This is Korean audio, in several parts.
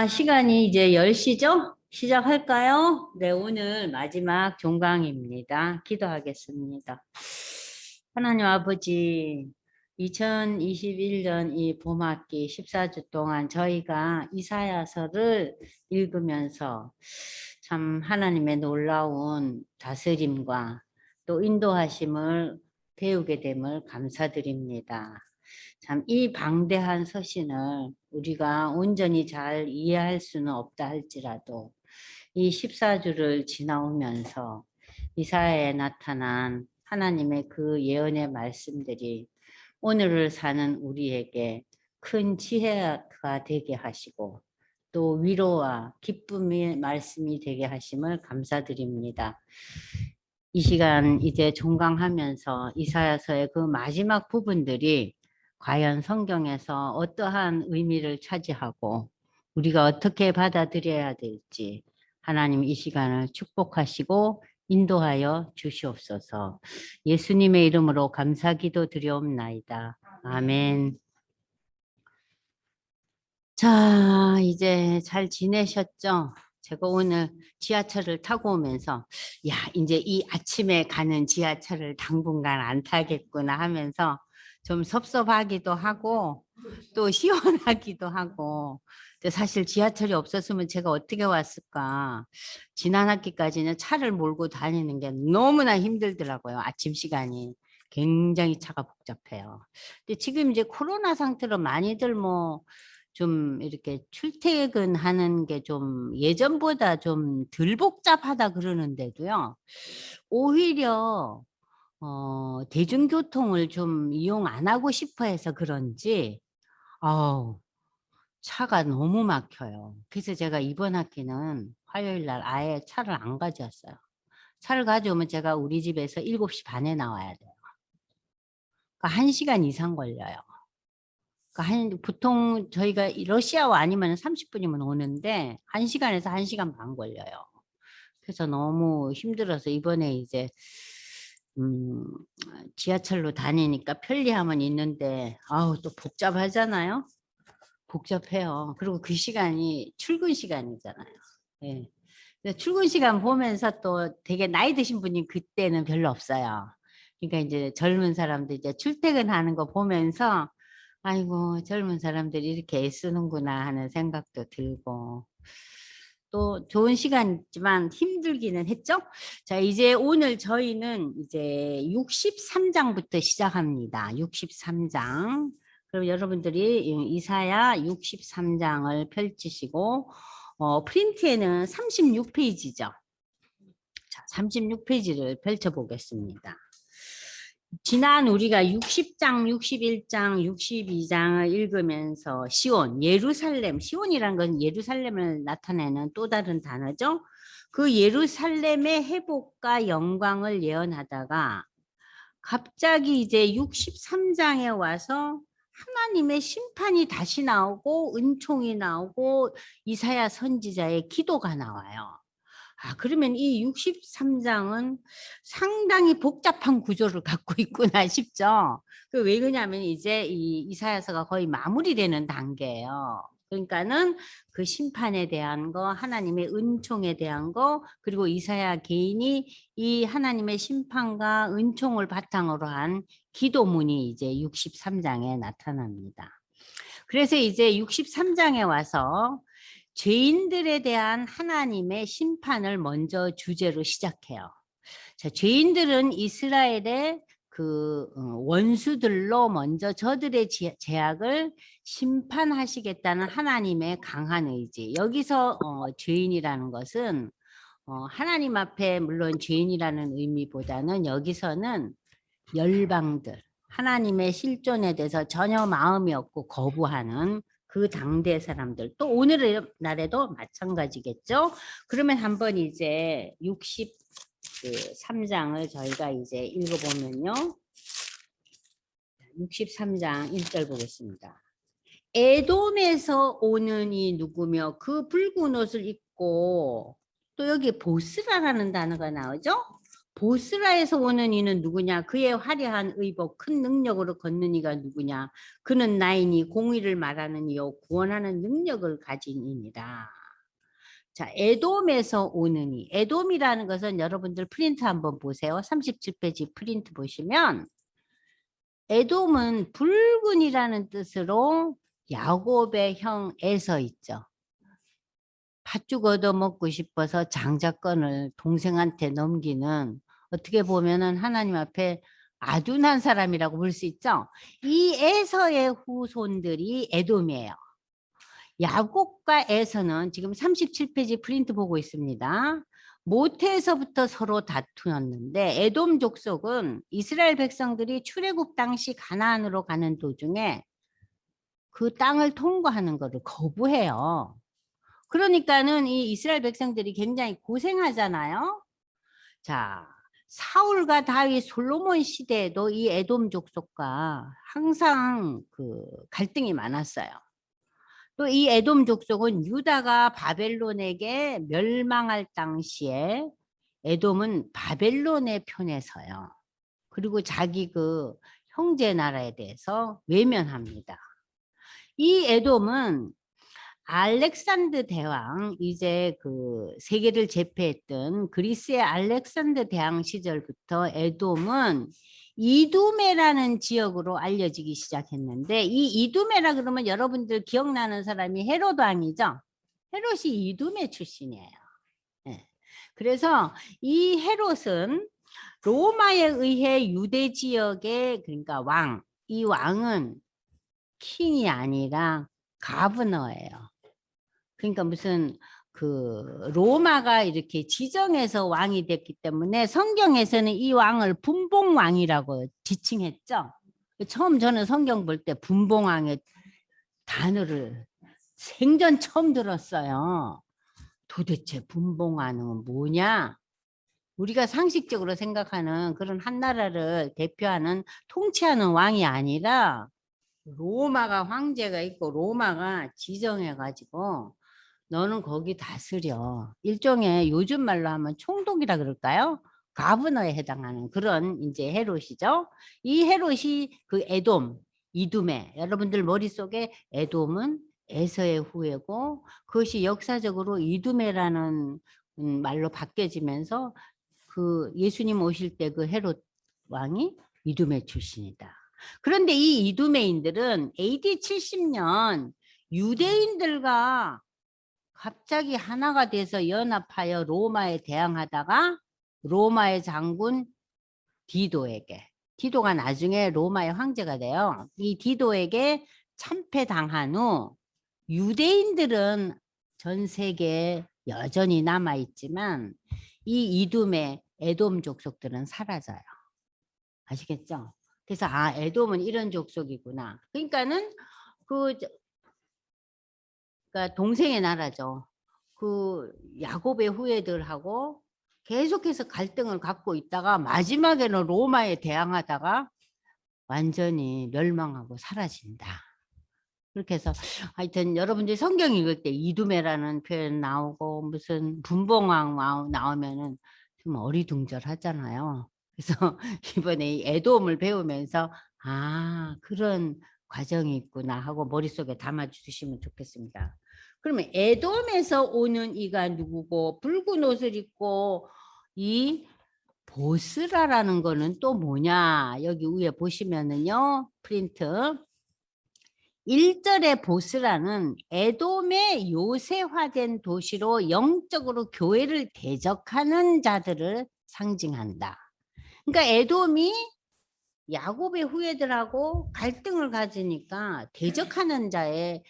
시간이 이제 10시죠? 시작할까요? 네, 오늘 마지막 종강입니다. 기도하겠습니다. 하나님 아버지, 2021년 이 봄학기 14주 동안 저희가 이사야서를 읽으면서 참 하나님의 놀라운 다스림과 또 인도하심을 배우게 됨을 감사드립니다. 참 이 방대한 서신을 우리가 온전히 잘 이해할 수는 없다 할지라도 이 14주를 지나오면서 이사야에 나타난 하나님의 그 예언의 말씀들이 오늘을 사는 우리에게 큰 지혜가 되게 하시고 또 위로와 기쁨의 말씀이 되게 하심을 감사드립니다. 이 시간 이제 종강하면서 이사야서의 그 마지막 부분들이 과연 성경에서 어떠한 의미를 차지하고 우리가 어떻게 받아들여야 될지 하나님 이 시간을 축복하시고 인도하여 주시옵소서. 예수님의 이름으로 감사기도 드리옵나이다. 아멘. 자, 이제 잘 지내셨죠? 제가 오늘 지하철을 타고 오면서 야, 이제 이 아침에 가는 지하철을 당분간 안 타겠구나 하면서 좀 섭섭하기도 하고 또 시원하기도 하고 근데 사실 지하철이 없었으면 제가 어떻게 왔을까? 지난 학기까지는 차를 몰고 다니는 게 너무나 힘들더라고요. 아침 시간이 굉장히 차가 복잡해요. 근데 지금 이제 코로나 상태로 많이들 뭐 좀 이렇게 출퇴근하는 게 좀 예전보다 좀 덜 복잡하다 그러는데도요. 오히려 대중교통을 좀 이용 안 하고 싶어 해서 그런지 아우 차가 너무 막혀요. 그래서 제가 이번 학기는 화요일 날 아예 차를 안 가져왔어요. 차를 가져오면 제가 우리 집에서 7시 반에 나와야 돼요. 그러니까 1시간 이상 걸려요. 그러니까 보통 저희가 러시아와 아니면 30분이면 오는데 1시간에서 1시간 반 걸려요. 그래서 너무 힘들어서 이번에 이제 음, 지하철로 다니니까 편리함은 있는데 아우 또 복잡하잖아요. 복잡해요. 그리고 그 시간이 출근 시간이잖아요. 예. 근데 출근 시간 보면서 또 되게 나이 드신 분이 그때는 별로 없어요. 그러니까 이제 젊은 사람들 이제 출퇴근하는 거 보면서 아이고 젊은 사람들이 이렇게 애쓰는구나 하는 생각도 들고 또 좋은 시간이지만 힘들기는 했죠. 자, 이제 오늘 저희는 이제 63장부터 시작합니다. 63장. 그럼 여러분들이 이사야 63장을 펼치시고 프린트에는 36페이지죠. 자, 36페이지를 펼쳐보겠습니다. 지난 우리가 60장, 61장, 62장을 읽으면서 시온, 예루살렘, 시온이란 건 예루살렘을 나타내는 또 다른 단어죠. 그 예루살렘의 회복과 영광을 예언하다가 갑자기 이제 63장에 와서 하나님의 심판이 다시 나오고 은총이 나오고 이사야 선지자의 기도가 나와요. 그러면 이 63장은 상당히 복잡한 구조를 갖고 있구나 싶죠. 왜 그러냐면 이제 이 이사야서가 거의 마무리되는 단계예요. 그러니까는 그 심판에 대한 거, 하나님의 은총에 대한 거, 그리고 이사야 개인이 이 하나님의 심판과 은총을 바탕으로 한 기도문이 이제 63장에 나타납니다. 그래서 이제 63장에 와서 죄인들에 대한 하나님의 심판을 먼저 주제로 시작해요. 자, 죄인들은 이스라엘의 그 원수들로 먼저 저들의 죄악을 심판하시겠다는 하나님의 강한 의지. 여기서 죄인이라는 것은 하나님 앞에 물론 죄인이라는 의미보다는 여기서는 열방들, 하나님의 실존에 대해서 전혀 마음이 없고 거부하는 그 당대 사람들, 또 오늘날에도 마찬가지겠죠. 그러면 한번 이제 63장을 저희가 이제 읽어보면요. 63장 1절 보겠습니다. 에돔에서 오는 이 누구며 그 붉은 옷을 입고 또 여기 보스라라는 단어가 나오죠. 보스라에서 오는 이는 누구냐? 그의 화려한 의복, 큰 능력으로 걷는 이가 누구냐? 그는 나이니 공의를 말하는 이요 구원하는 능력을 가진 이니라. 자, 에돔에서 오는 이. 에돔이라는 것은 여러분들 프린트 한번 보세요. 37페이지 프린트 보시면 에돔은 붉은이라는 뜻으로 야곱의 형 에서 있죠. 팥죽 얻어먹고 싶어서 장자권을 동생한테 넘기는, 어떻게 보면은 하나님 앞에 아둔한 사람이라고 볼 수 있죠. 이 에서의 후손들이 에돔이에요. 야곱과 에서는 지금 37페이지 프린트 보고 있습니다. 모태에서부터 서로 다투었는데 에돔 족속은 이스라엘 백성들이 출애굽 당시 가나안으로 가는 도중에 그 땅을 통과하는 것을 거부해요. 그러니까는 이 이스라엘 백성들이 굉장히 고생하잖아요. 자, 사울과 다윗, 솔로몬 시대에도 이 에돔 족속과 항상 그 갈등이 많았어요. 또 이 에돔 족속은 유다가 바벨론에게 멸망할 당시에 에돔은 바벨론의 편에 서요. 그리고 자기 그 형제 나라에 대해서 외면합니다. 이 에돔은 알렉산드 대왕, 이제 그 세계를 제패했던 그리스의 알렉산드 대왕 시절부터 에돔은 이두메라는 지역으로 알려지기 시작했는데, 이 이두메라 그러면 여러분들 기억나는 사람이 헤롯 왕이죠. 헤롯이 이두메 출신이에요. 네. 그래서 이 헤롯은 로마에 의해 유대 지역의, 그러니까 왕, 이 왕은 킹이 아니라 가버너예요. 그러니까 무슨 그 로마가 이렇게 지정해서 왕이 됐기 때문에 성경에서는 이 왕을 분봉왕이라고 지칭했죠. 처음 저는 성경 볼 때 분봉왕의 단어를 생전 처음 들었어요. 도대체 분봉왕은 뭐냐? 우리가 상식적으로 생각하는 그런 한 나라를 대표하는 통치하는 왕이 아니라 로마가 황제가 있고 로마가 지정해가지고 너는 거기 다스려. 일종의 요즘 말로 하면 총독이라 그럴까요? 가브너에 해당하는 그런 이제 헤롯이죠. 이 헤롯이 그 에돔, 이두메. 여러분들 머릿속에 에돔은 에서의 후예고 그것이 역사적으로 이두메라는 말로 바뀌어지면서 그 예수님 오실 때 그 헤롯 왕이 이두메 출신이다. 그런데 이 이두메인들은 AD 70년 유대인들과 갑자기 하나가 돼서 연합하여 로마에 대항하다가 로마의 장군 디도가 나중에 로마의 황제가 돼요. 이 디도에게 참패당한 후 유대인들은 전 세계에 여전히 남아있지만 이 이둠의 에돔 족속들은 사라져요. 아시겠죠? 그래서 아, 에돔은 이런 족속이구나. 그러니까는 그러니까 동생의 나라죠. 그 야곱의 후예들하고 계속해서 갈등을 갖고 있다가 마지막에는 로마에 대항하다가 완전히 멸망하고 사라진다. 그렇게 해서 하여튼 여러분들이 성경 읽을 때 이두메라는 표현 나오고 무슨 분봉왕 나오면은 좀 어리둥절하잖아요. 그래서 이번에 이 에돔을 배우면서 아, 그런 과정이 있구나 하고 머릿속에 담아주시면 좋겠습니다. 그러면 에돔에서 오는 이가 누구고 붉은 옷을 입고 이 보스라라는 거는 또 뭐냐? 여기 위에 보시면은요. 프린트 1절의 보스라는 에돔의 요새화된 도시로 영적으로 교회를 대적하는 자들을 상징한다. 그러니까 에돔이 야곱의 후예들하고 갈등을 가지니까 대적하는 자의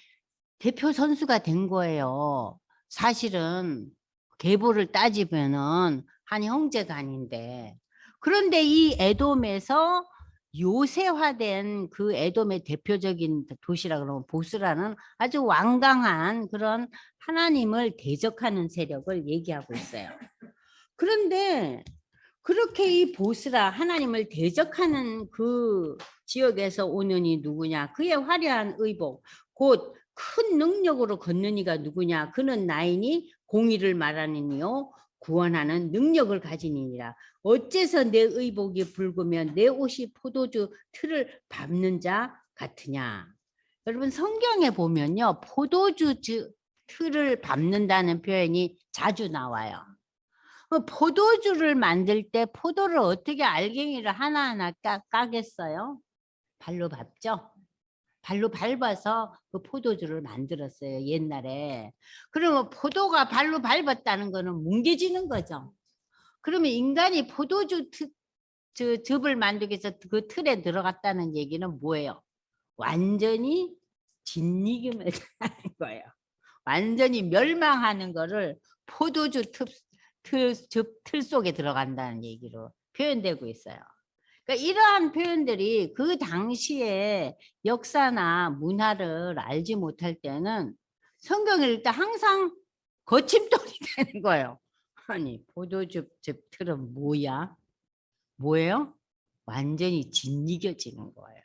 대표 선수가 된 거예요. 사실은 계보를 따지면은 한 형제가 아닌데. 그런데 이 에돔에서 요새화된 그 에돔의 대표적인 도시라 그러면 보스라는 아주 완강한 그런 하나님을 대적하는 세력을 얘기하고 있어요. 그런데 그렇게 이 보스라 하나님을 대적하는 그 지역에서 오는 이 누구냐? 그의 화려한 의복, 곧 큰 능력으로 걷는 이가 누구냐? 그는 나이니 공의를 말하는 이요 구원하는 능력을 가지니라. 어째서 내 의복이 붉으면 내 옷이 포도주 틀을 밟는 자 같으냐. 여러분 성경에 보면요. 포도주 틀을 밟는다는 표현이 자주 나와요. 포도주를 만들 때 포도를 어떻게 알갱이를 하나하나 까겠어요? 발로 밟죠? 발로 밟아서 그 포도주를 만들었어요. 옛날에. 그러면 포도가 발로 밟았다는 거는 뭉개지는 거죠. 그러면 인간이 포도주 즙을 만들기 위해서 그 틀에 들어갔다는 얘기는 뭐예요? 완전히 진리김을 하는 거예요. 완전히 멸망하는 거를 포도주 틀 속에 들어간다는 얘기로 표현되고 있어요. 그러니까 이러한 표현들이 그 당시에 역사나 문화를 알지 못할 때는 성경을 일단 항상 거침돌이 되는 거예요. 아니 포도주 틀은 뭐야? 뭐예요? 완전히 짓이겨지는 거예요.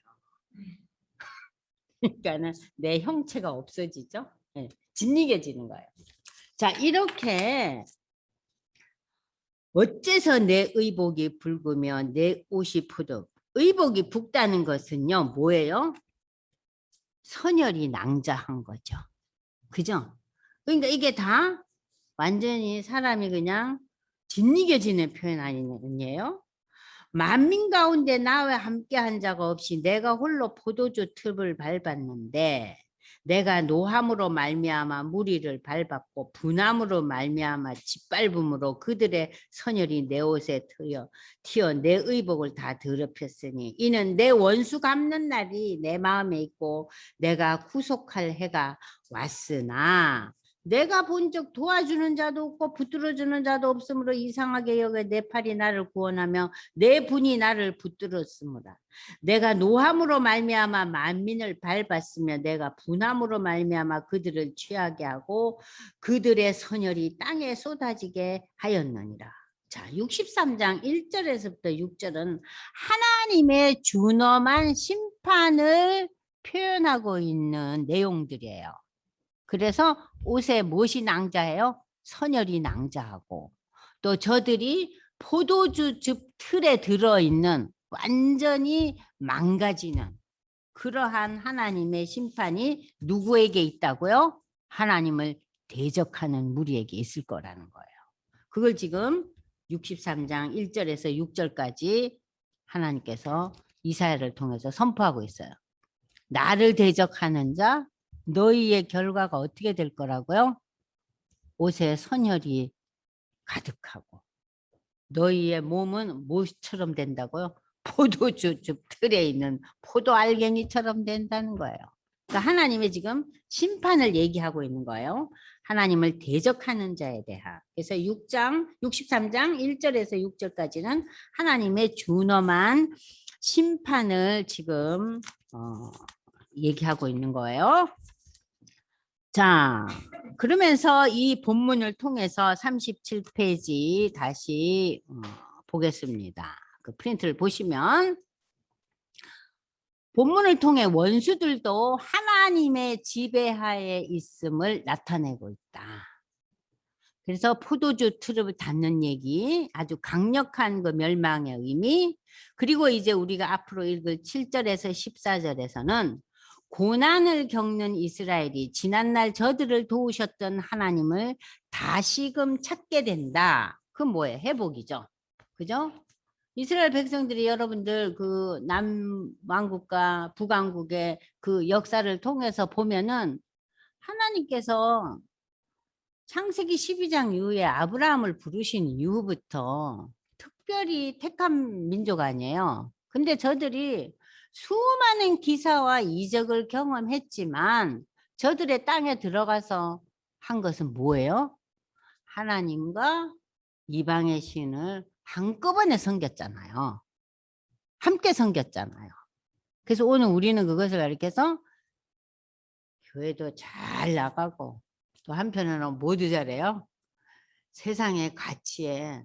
그러니까는 내 형체가 없어지죠. 네, 짓이겨지는 거예요. 자 이렇게 어째서 내 의복이 붉으면 내 옷이 포도. 의복이 붉다는 것은요 뭐예요? 선열이 낭자한 거죠. 그죠? 그러니까 이게 다 완전히 사람이 그냥 짓이겨지는 표현 아니에요? 만민 가운데 나와 함께한 자가 없이 내가 홀로 포도주 틈을 밟았는데 내가 노함으로 말미암아 무리를 밟았고 분함으로 말미암아 짓밟음으로 그들의 선열이 내 옷에 튀어 내 의복을 다 더럽혔으니 이는 내 원수 갚는 날이 내 마음에 있고 내가 구속할 해가 왔으나 내가 본즉 도와주는 자도 없고 붙들어주는 자도 없으므로 이상하게 여겨 내 팔이 나를 구원하며 내 분이 나를 붙들었으므라. 내가 노함으로 말미암아 만민을 밟았으며 내가 분함으로 말미암아 그들을 취하게 하고 그들의 선열이 땅에 쏟아지게 하였느니라. 자, 63장 1절에서부터 6절은 하나님의 준엄한 심판을 표현하고 있는 내용들이에요. 그래서 옷에 무엇이 낭자해요? 선열이 낭자하고 또 저들이 포도주 틀에 들어있는 완전히 망가지는 그러한 하나님의 심판이 누구에게 있다고요? 하나님을 대적하는 무리에게 있을 거라는 거예요. 그걸 지금 63장 1절에서 6절까지 하나님께서 이사야를 통해서 선포하고 있어요. 나를 대적하는 자 너희의 결과가 어떻게 될 거라고요? 옷에 선열이 가득하고 너희의 몸은 무엇처럼 된다고요? 포도주 틀에 있는 포도 알갱이처럼 된다는 거예요. 그러니까 하나님의 지금 심판을 얘기하고 있는 거예요. 하나님을 대적하는 자에 대한. 그래서 63장 1절에서 6절까지는 하나님의 준엄한 심판을 지금 얘기하고 있는 거예요. 자, 그러면서 이 본문을 통해서 37페이지 다시 보겠습니다. 그 프린트를 보시면 본문을 통해 원수들도 하나님의 지배하에 있음을 나타내고 있다. 그래서 포도주 틀을 닫는 얘기, 아주 강력한 그 멸망의 의미, 그리고 이제 우리가 앞으로 읽을 7절에서 14절에서는 고난을 겪는 이스라엘이 지난날 저들을 도우셨던 하나님을 다시금 찾게 된다. 그 뭐예요? 회복이죠. 그죠? 이스라엘 백성들이 여러분들 그 남왕국과 북왕국의 그 역사를 통해서 보면은 하나님께서 창세기 12장 이후에 아브라함을 부르신 이후부터 특별히 택한 민족 아니에요. 근데 저들이 수많은 기사와 이적을 경험했지만 저들의 땅에 들어가서 한 것은 뭐예요? 하나님과 이방의 신을 한꺼번에 섬겼잖아요. 함께 섬겼잖아요. 그래서 오늘 우리는 그것을 가리켜서 교회도 잘 나가고 또 한편으로는 모두 잘해요. 세상의 가치에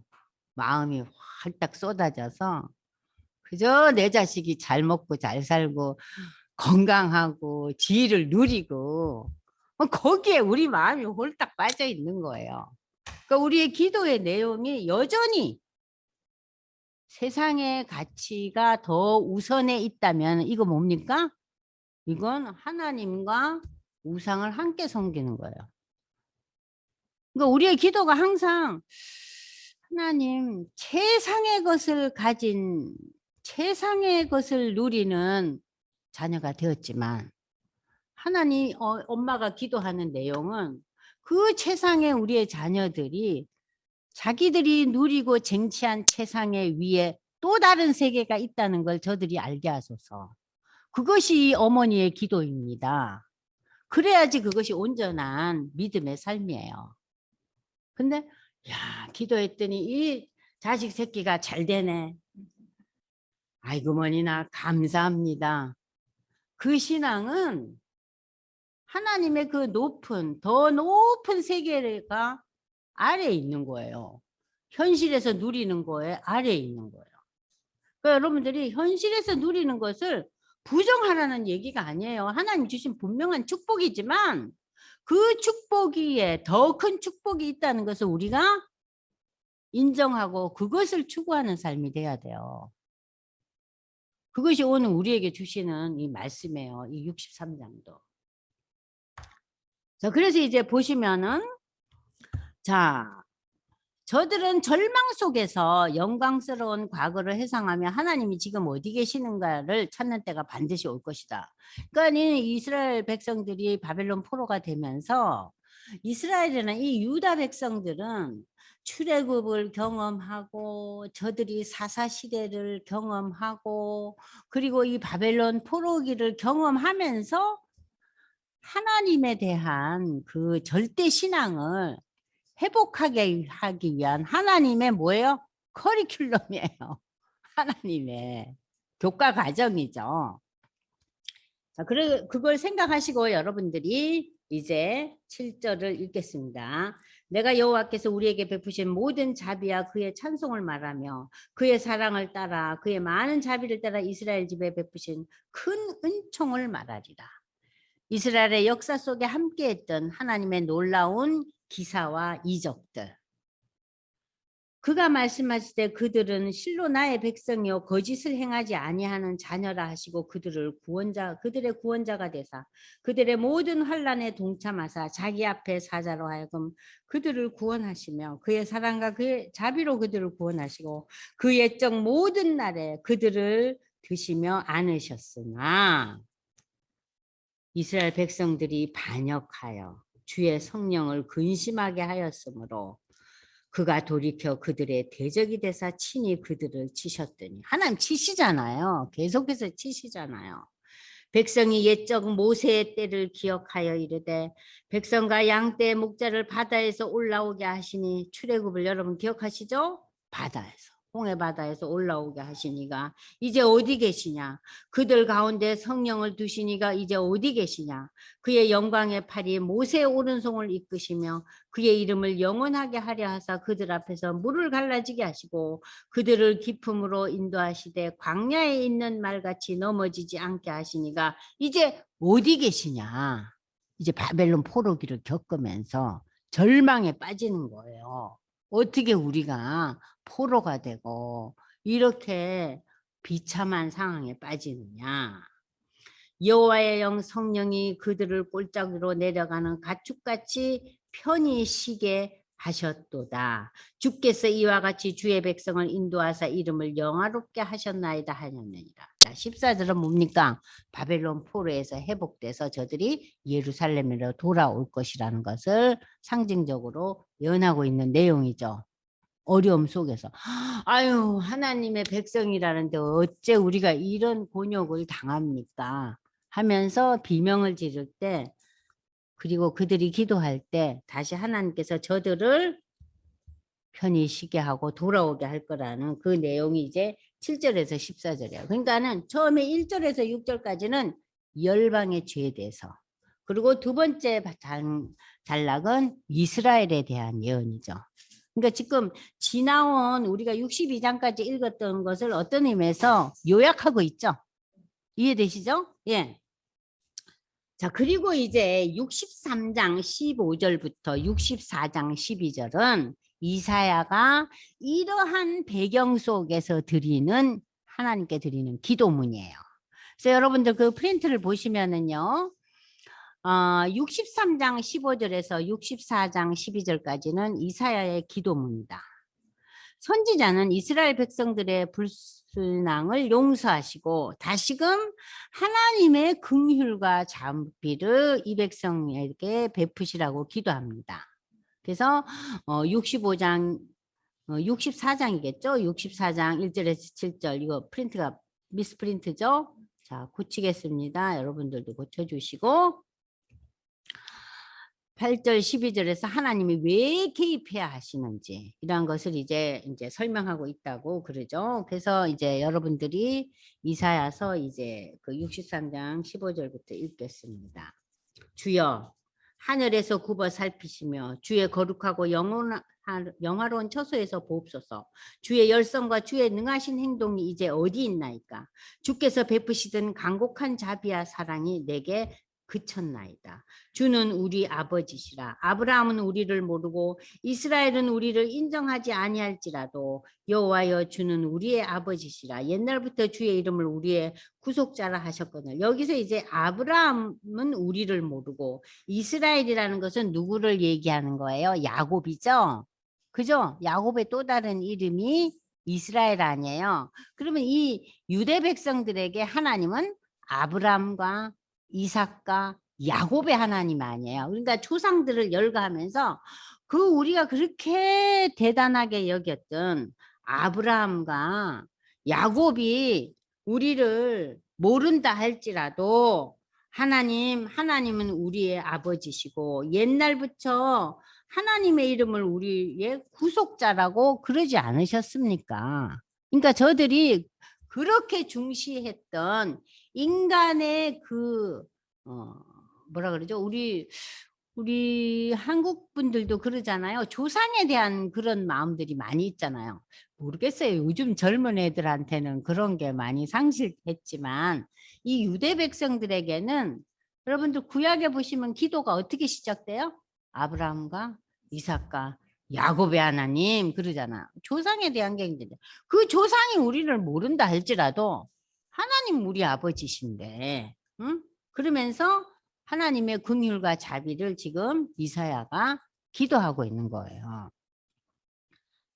마음이 활딱 쏟아져서 그저 내 자식이 잘 먹고 잘 살고 건강하고 지위를 누리고 거기에 우리 마음이 홀딱 빠져 있는 거예요. 그러니까 우리의 기도의 내용이 여전히 세상의 가치가 더 우선에 있다면 이거 뭡니까? 이건 하나님과 우상을 함께 섬기는 거예요. 그러니까 우리의 기도가 항상 하나님 최상의 것을 가진 최상의 것을 누리는 자녀가 되었지만 하나님 엄마가 기도하는 내용은 그 최상의 우리의 자녀들이 자기들이 누리고 쟁취한 최상의 위에 또 다른 세계가 있다는 걸 저들이 알게 하소서. 그것이 어머니의 기도입니다. 그래야지 그것이 온전한 믿음의 삶이에요. 근데 야 기도했더니 이 자식 새끼가 잘 되네. 아이고 머니나 감사합니다. 그 신앙은 하나님의 그 더 높은 세계가 아래에 있는 거예요. 현실에서 누리는 거에 아래에 있는 거예요. 그러니까 여러분들이 현실에서 누리는 것을 부정하라는 얘기가 아니에요. 하나님 주신 분명한 축복이지만 그 축복 위에 더 큰 축복이 있다는 것을 우리가 인정하고 그것을 추구하는 삶이 돼야 돼요. 그것이 오늘 우리에게 주시는 이 말씀이에요. 이 63장도. 자, 그래서 이제 보시면은 자, 저들은 절망 속에서 영광스러운 과거를 회상하며 하나님이 지금 어디 계시는가를 찾는 때가 반드시 올 것이다. 그러니까 이스라엘 백성들이 바벨론 포로가 되면서 이스라엘이나 이 유다 백성들은 출애굽을 경험하고 저들이 사사시대를 경험하고 그리고 이 바벨론 포로기를 경험하면서 하나님에 대한 그 절대 신앙을 회복하게 하기 위한 하나님의 뭐예요? 커리큘럼이에요. 하나님의 교과 과정이죠. 자, 그걸 생각하시고 여러분들이 이제 7절을 읽겠습니다. 내가 여호와께서 우리에게 베푸신 모든 자비와 그의 찬송을 말하며 그의 사랑을 따라 그의 많은 자비를 따라 이스라엘 집에 베푸신 큰 은총을 말하리라. 이스라엘의 역사 속에 함께했던 하나님의 놀라운 기사와 이적들. 그가 말씀하실 때 그들은 실로 나의 백성이요 거짓을 행하지 아니하는 자녀라 하시고 그들의 구원자가 되사 그들의 모든 환난에 동참하사 자기 앞에 사자로 하여금 그들을 구원하시며 그의 사랑과 그의 자비로 그들을 구원하시고 그 옛적 모든 날에 그들을 드시며 안으셨으나 이스라엘 백성들이 반역하여 주의 성령을 근심하게 하였으므로 그가 돌이켜 그들의 대적이 되사 친히 그들을 치셨더니 하나님 치시잖아요. 계속해서 치시잖아요. 백성이 옛적 모세의 때를 기억하여 이르되 백성과 양떼의 목자를 바다에서 올라오게 하시니 출애굽을 여러분 기억하시죠? 바다에서 홍해 바다에서 올라오게 하시니가 이제 어디 계시냐? 그들 가운데 성령을 두시니가 이제 어디 계시냐? 그의 영광의 팔이 모세의 오른손을 이끄시며 그의 이름을 영원하게 하려 하사 그들 앞에서 물을 갈라지게 하시고 그들을 깊음으로 인도하시되 광야에 있는 말같이 넘어지지 않게 하시니가 이제 어디 계시냐? 이제 바벨론 포로기를 겪으면서 절망에 빠지는 거예요. 어떻게 우리가 포로가 되고 이렇게 비참한 상황에 빠지느냐? 여호와의 영 성령이 그들을 골짜기로 내려가는 가축같이 편히 쉬게 하셨도다. 주께서 이와 같이 주의 백성을 인도하사 이름을 영화롭게 하셨나이다 하였느니라. 14절은 뭡니까? 바벨론 포로에서 회복돼서 저들이 예루살렘으로 돌아올 것이라는 것을 상징적으로 예언하고 있는 내용이죠. 어려움 속에서 아유 하나님의 백성이라는데 어째 우리가 이런 곤욕을 당합니까? 하면서 비명을 지를 때 그리고 그들이 기도할 때 다시 하나님께서 저들을 편히 쉬게 하고 돌아오게 할 거라는 그 내용이 이제 7절에서 14절이에요. 그러니까는 처음에 1절에서 6절까지는 열방의 죄에 대해서 그리고 두 번째 단락은 이스라엘에 대한 예언이죠. 그러니까 지금 지나온 우리가 62장까지 읽었던 것을 어떤 의미에서 요약하고 있죠. 이해되시죠? 예. 자, 그리고 이제 63장 15절부터 64장 12절은 이사야가 이러한 배경 속에서 드리는 하나님께 드리는 기도문이에요. 그래서 여러분들 그 프린트를 보시면은요. 63장 15절에서 64장 12절까지는 이사야의 기도문이다. 선지자는 이스라엘 백성들의 불순항을 용서하시고 다시금 하나님의 긍휼과 자비를 이 백성에게 베푸시라고 기도합니다. 그래서 65장 64장이겠죠. 64장 1절에서 7절 이거 프린트가 미스프린트죠. 자, 고치겠습니다. 여러분들도 고쳐주시고 8절 12절에서 하나님이 왜 개입해야 하시는지 이런 것을 이제 설명하고 있다고 그러죠. 그래서 이제 여러분들이 이사야서 이제 그 63장 15절부터 읽겠습니다. 주여 하늘에서 굽어 살피시며 주의 거룩하고 영화로운 처소에서 보옵소서. 주의 열성과 주의 능하신 행동이 이제 어디 있나이까. 주께서 베푸시던 간곡한 자비와 사랑이 내게 그쳤나이다. 주는 우리 아버지시라. 아브라함은 우리를 모르고 이스라엘은 우리를 인정하지 아니할지라도 여호와여 주는 우리의 아버지시라. 옛날부터 주의 이름을 우리의 구속자라 하셨거든요. 여기서 이제 아브라함은 우리를 모르고 이스라엘이라는 것은 누구를 얘기하는 거예요? 야곱이죠. 그죠? 야곱의 또 다른 이름이 이스라엘 아니에요. 그러면 이 유대 백성들에게 하나님은 아브라함과 이삭과 야곱의 하나님 아니에요. 그러니까 조상들을 열거하면서 그 우리가 그렇게 대단하게 여겼던 아브라함과 야곱이 우리를 모른다 할지라도 하나님은 우리의 아버지시고 옛날부터 하나님의 이름을 우리의 구속자라고 그러지 않으셨습니까? 그러니까 저들이 그렇게 중시했던 인간의 그 뭐라 그러죠? 우리 한국 분들도 그러잖아요. 조상에 대한 그런 마음들이 많이 있잖아요. 모르겠어요. 요즘 젊은 애들한테는 그런 게 많이 상실했지만 이 유대 백성들에게는 여러분들 구약에 보시면 기도가 어떻게 시작돼요? 아브라함과 이삭과 야곱의 하나님 그러잖아. 조상에 대한 게 있는데 그 조상이 우리를 모른다 할지라도 하나님 우리 아버지신데, 응? 그러면서 하나님의 긍휼과 자비를 지금 이사야가 기도하고 있는 거예요.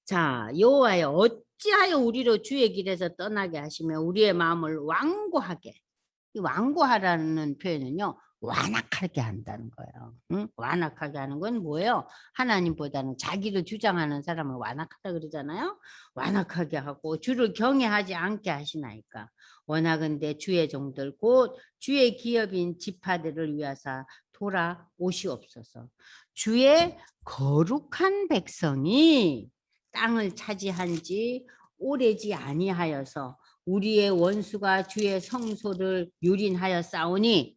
자, 여호와여 어찌하여 우리로 주의 길에서 떠나게 하시며 우리의 마음을 완고하게, 이 완고하라는 표현은요 완악하게 한다는 거예요. 응? 완악하게 하는 건 뭐예요? 하나님보다는 자기를 주장하는 사람을 완악하다 그러잖아요. 완악하게 하고 주를 경외하지 않게 하시나이까. 원하건대 주의 종들 곧 주의 기업인 지파들을 위하사 돌아오시옵소서. 주의 거룩한 백성이 땅을 차지한 지 오래지 아니하여서 우리의 원수가 주의 성소를 유린하여 싸우니.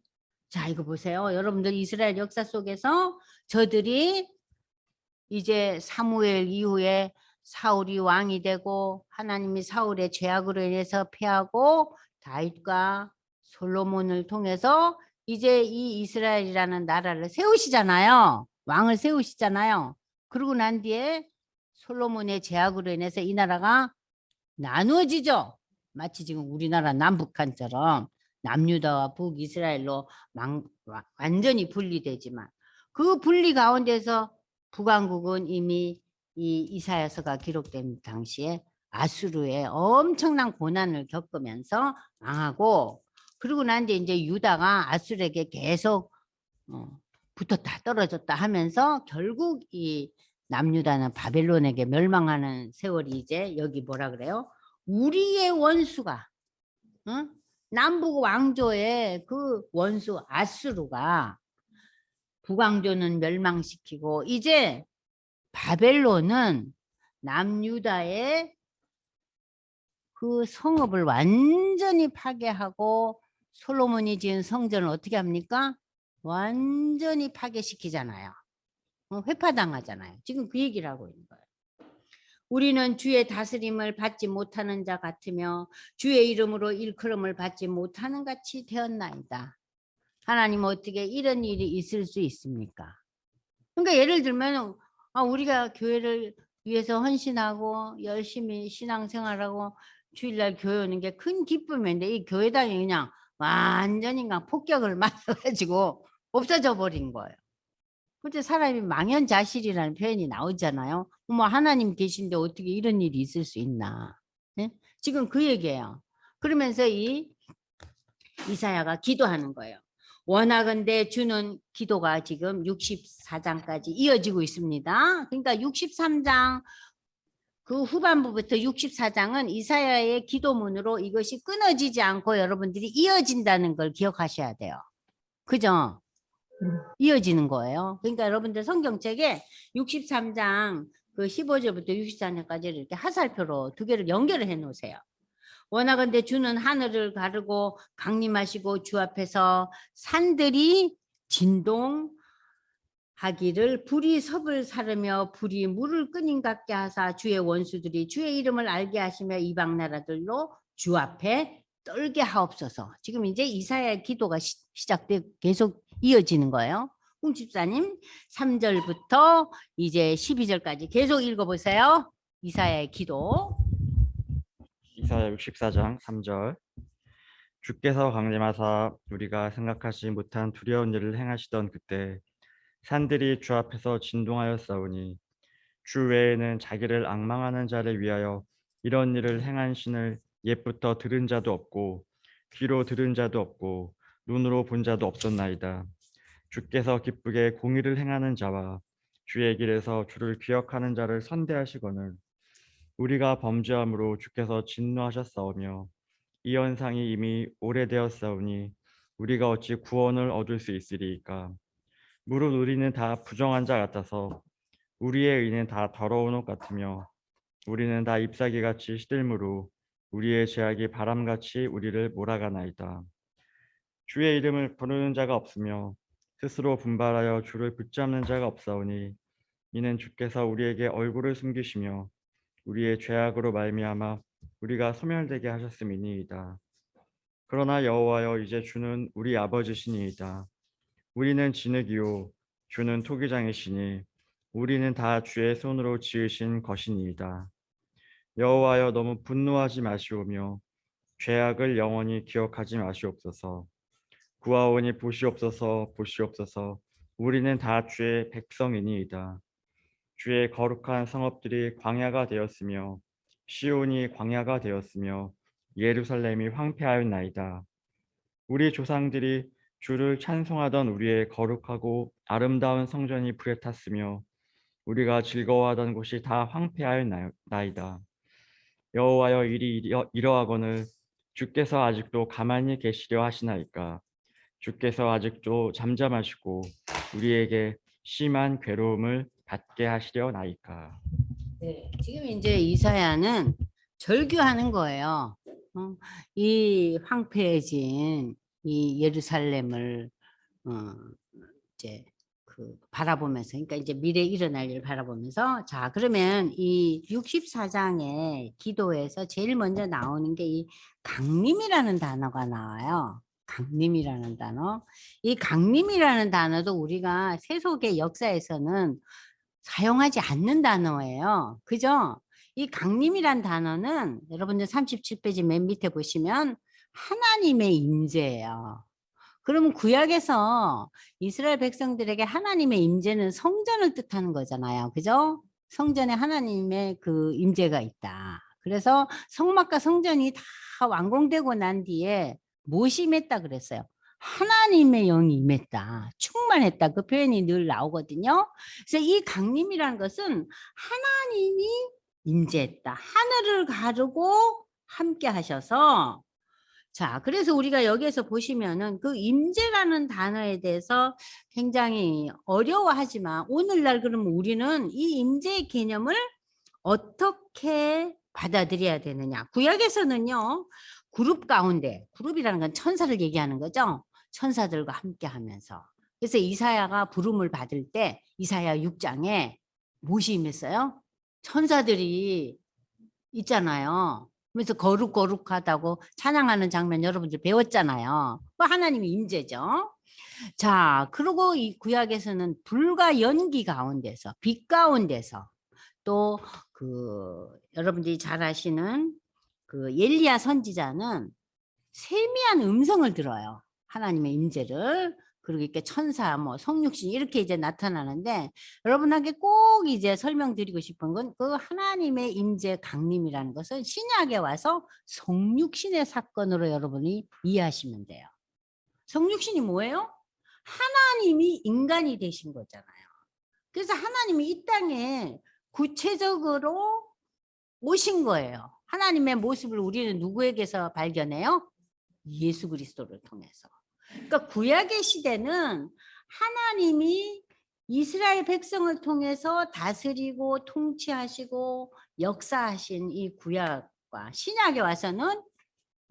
자, 이거 보세요. 여러분들 이스라엘 역사 속에서 저들이 이제 사무엘 이후에 사울이 왕이 되고 하나님이 사울의 죄악으로 인해서 패하고 다윗과 솔로몬을 통해서 이제 이 이스라엘이라는 나라를 세우시잖아요. 왕을 세우시잖아요. 그러고 난 뒤에 솔로몬의 죄악으로 인해서 이 나라가 나누어지죠. 마치 지금 우리나라 남북한처럼 남유다와 북이스라엘로 완전히 분리되지만 그 분리 가운데서 북왕국은 이미 이 이사야서가 기록된 당시에 아수르의 엄청난 고난을 겪으면서 망하고 그리고 난 뒤에 이제 유다가 아수르에게 계속 붙었다 떨어졌다 하면서 결국 이 남유다는 바벨론에게 멸망하는 세월이 이제 여기 뭐라 그래요? 우리의 원수가 응? 남북 왕조의 그 원수 아수르가 북왕조는 멸망시키고 이제 바벨론은 남유다의 그 성읍을 완전히 파괴하고 솔로몬이 지은 성전을 어떻게 합니까? 완전히 파괴시키잖아요. 회파당하잖아요. 지금 그 얘기를 하고 있는 거예요. 우리는 주의 다스림을 받지 못하는 자 같으며 주의 이름으로 일컬음을 받지 못하는 같이 되었나이다. 하나님 어떻게 이런 일이 있을 수 있습니까? 그러니까 예를 들면 우리가 교회를 위해서 헌신하고 열심히 신앙생활하고 주일날 교회 오는 게 큰 기쁨인데 이 교회당이 그냥 완전히 그냥 폭격을 맞아가지고 없어져 버린 거예요. 그때 사람이 망연자실이라는 표현이 나오잖아요. 어머 하나님 계신데 어떻게 이런 일이 있을 수 있나? 네? 지금 그 얘기예요. 그러면서 이 이사야가 기도하는 거예요. 원하건대 주는 기도가 지금 64장까지 이어지고 있습니다. 그러니까 63장 그 후반부부터 64장은 이사야의 기도문으로 이것이 끊어지지 않고 여러분들이 이어진다는 걸 기억하셔야 돼요. 그죠? 이어지는 거예요. 그러니까 여러분들 성경책에 63장 그 15절부터 64절까지 이렇게 하살표로 두 개를 연결을 해 놓으세요. 원하건대 주는 하늘을 가르고 강림하시고 주 앞에서 산들이 진동하기를 불이 섭을 사르며 불이 물을 끓인 같게 하사 주의 원수들이 주의 이름을 알게 하시며 이방 나라들로 주 앞에 떨게 하옵소서. 지금 이제 이사야의 기도가 시작돼 계속 이어지는 거예요. 홍집사님 3절부터 이제 12절까지 계속 읽어보세요. 이사야의 기도. 이사야 64장 3절. 주께서 강림하사 우리가 생각하지 못한 두려운 일을 행하시던 그때 산들이 주 앞에서 진동하였사오니 주 외에는 자기를 앙망하는 자를 위하여 이런 일을 행한 신을 옛부터 들은 자도 없고 귀로 들은 자도 없고 눈으로 본 자도 없었나이다. 주께서 기쁘게 공의를 행하는 자와 주의 길에서 주를 기억하는 자를 선대하시거늘 우리가 범죄함으로 주께서 진노하셨사오며 이 현상이 이미 오래되었사오니 우리가 어찌 구원을 얻을 수 있으리이까. 무릇 우리는 다 부정한 자 같아서 우리의 의는 다 더러운 옷 같으며 우리는 다 잎사귀같이 시들므로 우리의 죄악이 바람같이 우리를 몰아가나이다. 주의 이름을 부르는 자가 없으며 스스로 분발하여 주를 붙잡는 자가 없사오니 이는 주께서 우리에게 얼굴을 숨기시며 우리의 죄악으로 말미암아 우리가 소멸되게 하셨음이니이다. 그러나 여호와여 이제 주는 우리 아버지시니이다. 우리는 진흙이요 주는 토기장이시니 우리는 다 주의 손으로 지으신 것이니이다. 여호와여 너무 분노하지 마시오며 죄악을 영원히 기억하지 마시옵소서. 구하오니 보시옵소서 보시옵소서. 우리는 다 주의 백성이니이다. 주의 거룩한 성읍들이 광야가 되었으며 시온이 광야가 되었으며 예루살렘이 황폐하였나이다. 우리 조상들이 주를 찬송하던 우리의 거룩하고 아름다운 성전이 불에 탔으며 우리가 즐거워하던 곳이 다 황폐하였나이다. 여호와여 이러하거늘 주께서 아직도 가만히 계시려 하시나이까. 주께서 아직도 잠잠하시고 우리에게 심한 괴로움을 받게 하시려나이까. 네, 지금 이제 이사야는 절규하는 거예요. 이 황폐해진 이 예루살렘을 이제 그 바라보면서, 그러니까 이제 미래 일어날 일을 바라보면서, 자 그러면 이 64장의 기도에서 제일 먼저 나오는 게 이 강림이라는 단어가 나와요. 강림이라는 단어. 이 강림이라는 단어도 우리가 세속의 역사에서는 사용하지 않는 단어예요. 그죠? 이 강림이란 단어는 여러분들 37페이지 맨 밑에 보시면 하나님의 임재예요. 그러면 구약에서 이스라엘 백성들에게 하나님의 임재는 성전을 뜻하는 거잖아요. 그죠? 성전에 하나님의 그 임재가 있다. 그래서 성막과 성전이 다 완공되고 난 뒤에 무엇이 임했다 그랬어요? 하나님의 영이 임했다. 충만했다. 그 표현이 늘 나오거든요. 그래서 이 강림이라는 것은 하나님이 임재했다. 하늘을 가르고 함께 하셔서, 자, 그래서 우리가 여기에서 보시면은 그 임재라는 단어에 대해서 굉장히 어려워하지만 오늘날 그러면 우리는 이 임재의 개념을 어떻게 받아들여야 되느냐. 구약에서는요, 그룹 가운데, 그룹이라는 건 천사를 얘기하는 거죠. 천사들과 함께 하면서. 그래서 이사야가 부름을 받을 때 이사야 6장에 무엇이 임했어요? 천사들이 있잖아요. 그래서 거룩하다고 찬양하는 장면 여러분들 배웠잖아요. 그 하나님의 임재죠. 자, 그리고 이 구약에서는 불과 연기 가운데서, 빛 가운데서 또 여러분들이 잘 아시는 그 엘리야 선지자는 세미한 음성을 들어요. 하나님의 임재를. 그리고 이렇게 천사, 뭐 성육신 이렇게 이제 나타나는데 여러분에게 꼭 이제 설명드리고 싶은 건 그 하나님의 임재 강림이라는 것은 신약에 와서 성육신의 사건으로 여러분이 이해하시면 돼요. 성육신이 뭐예요? 하나님이 인간이 되신 거잖아요. 그래서 하나님이 이 땅에 구체적으로 오신 거예요. 하나님의 모습을 우리는 누구에게서 발견해요? 예수 그리스도를 통해서. 그러니까 구약의 시대는 하나님이 이스라엘 백성을 통해서 다스리고 통치하시고 역사하신 이 구약과 신약에 와서는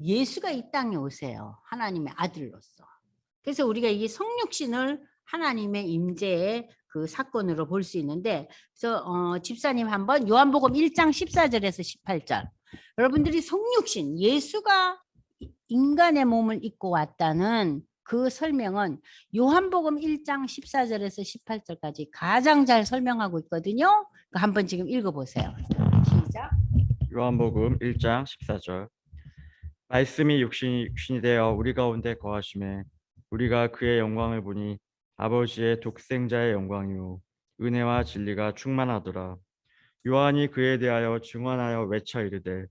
예수가 이 땅에 오세요. 하나님의 아들로서. 그래서 우리가 이 성육신을 하나님의 임재의 그 사건으로 볼 수 있는데, 그래서 집사님 한번 요한복음 1장 14절에서 18절. 여러분들이 성육신, 예수가 인간의 몸을 입고 왔다는 그 설명은 요한복음 1장 14절에서 18절까지 가장 잘 설명하고 있거든요. 한번 지금 읽어보세요. 시작. 요한복음 1장 14절. 말씀이 육신이 되어 우리 가운데 거하심에 우리가 그의 영광을 보니 아버지의 독생자의 영광이요 은혜와 진리가 충만하더라. 요한이 그에 대하여 증언하여 외쳐 이르되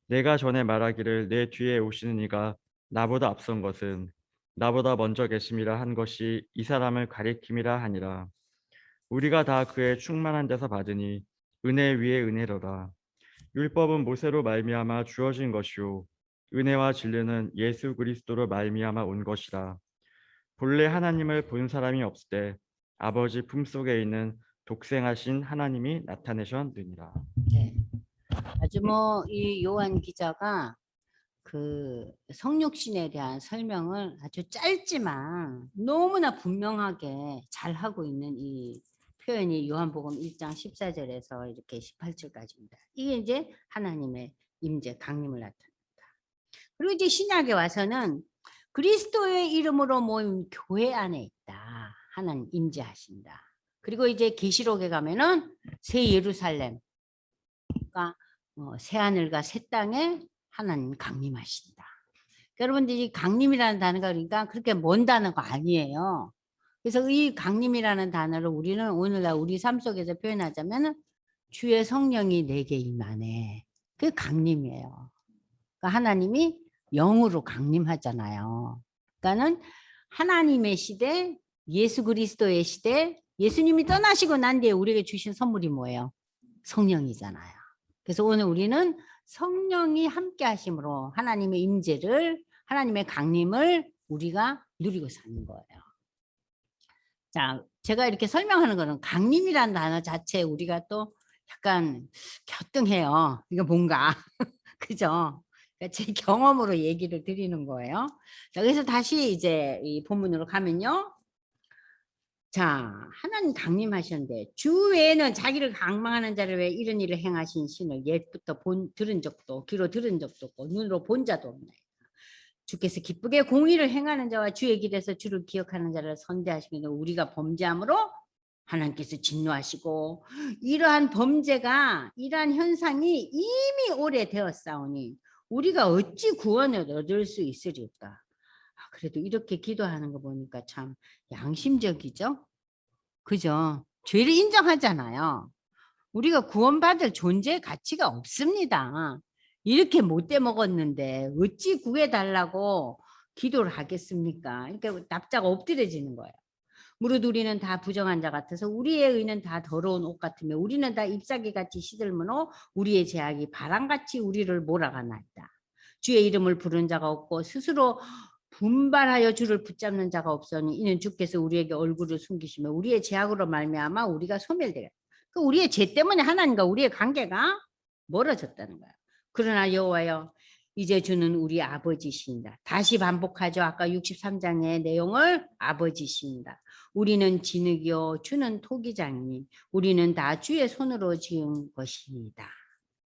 내가 전에 말하기를 내 뒤에 오시는 이가 나보다 앞선 것은 나보다 먼저 계심이라 한 것이 이 사람을 가리킴이라 하니라. 우리가 다 그의 충만한 데서 받으니 은혜 위에 은혜로라. 율법은 모세로 말미암아 주어진 것이요 은혜와 진리는 예수 그리스도로 말미암아 온 것이라. 본래 하나님을 본 사람이 없을 때 아버지 품속에 있는 독생하신 하나님이 나타내셨느니라. 네. 아주 뭐 이 요한 기자가 그 성육신에 대한 설명을 아주 짧지만 너무나 분명하게 잘 하고 있는 이 표현이 요한복음 1장 14절에서 이렇게 18절까지입니다. 이게 이제 하나님의 임재 강림을 나타낸다. 그리고 이제 신약에 와서는 그리스도의 이름으로 모인 교회 안에 있다. 하나님 임재하신다. 그리고 이제 계시록에 가면은 새 예루살렘, 그러니까 새 하늘과 새 땅에 하나님 강림하신다. 여러분들이 강림이라는 단어가 그러니까 그렇게 먼 단어가 아니에요. 그래서 이 강림이라는 단어를 우리는 오늘날 우리 삶 속에서 표현하자면 주의 성령이 내게 임하네. 그게 강림이에요. 그러니까 하나님이 영으로 강림하잖아요. 그러니까는 하나님의 시대, 예수 그리스도의 시대, 예수님이 떠나시고 난 뒤에 우리에게 주신 선물이 뭐예요? 성령이잖아요. 그래서 오늘 우리는 성령이 함께 하심으로 하나님의 임재를, 하나님의 강림을 우리가 누리고 사는 거예요. 자, 제가 이렇게 설명하는 거는 강림이라는 단어 자체에 우리가 또 약간 갸우뚱해요. 이거 뭔가. 그죠? 그러니까 제 경험으로 얘기를 드리는 거예요. 자, 그래서 다시 이제 이 본문으로 가면요. 자, 하나님 강림하셨는데 주 외에는 자기를 강망하는 자를 왜 이런 일을 행하신 신을 옛부터 들은 적도 귀로 들은 적도 없고 눈으로 본 자도 없나요? 주께서 기쁘게 공의를 행하는 자와 주의 길에서 주를 기억하는 자를 선대하시면 우리가 범죄함으로 하나님께서 진노하시고 이러한 범죄가 이러한 현상이 이미 오래되었사오니 우리가 어찌 구원을 얻을 수 있으리까? 그래도 이렇게 기도하는 거 보니까 참 양심적이죠? 그죠? 죄를 인정하잖아요. 우리가 구원받을 존재의 가치가 없습니다. 이렇게 못돼 먹었는데 어찌 구해달라고 기도를 하겠습니까? 그러니까 납작 엎드려지는 거예요. 무릇 우리는 다 부정한 자 같아서 우리의 의는 다 더러운 옷 같으며 우리는 다 잎사귀같이 시들므로 우리의 죄악이 바람같이 우리를 몰아가나이다. 주의 이름을 부른 자가 없고 스스로 분발하여 주를 붙잡는 자가 없으니 이는 주께서 우리에게 얼굴을 숨기시며 우리의 죄악으로 말미암아 우리가 소멸되겠다. 그 우리의 죄 때문에 하나님과 우리의 관계가 멀어졌다는 거야. 그러나 여호와여 이제 주는 우리 아버지신다. 다시 반복하죠. 아까 63장의 내용을 아버지신다. 우리는 진흙이요 주는 토기장이니 우리는 다 주의 손으로 지은 것입니다.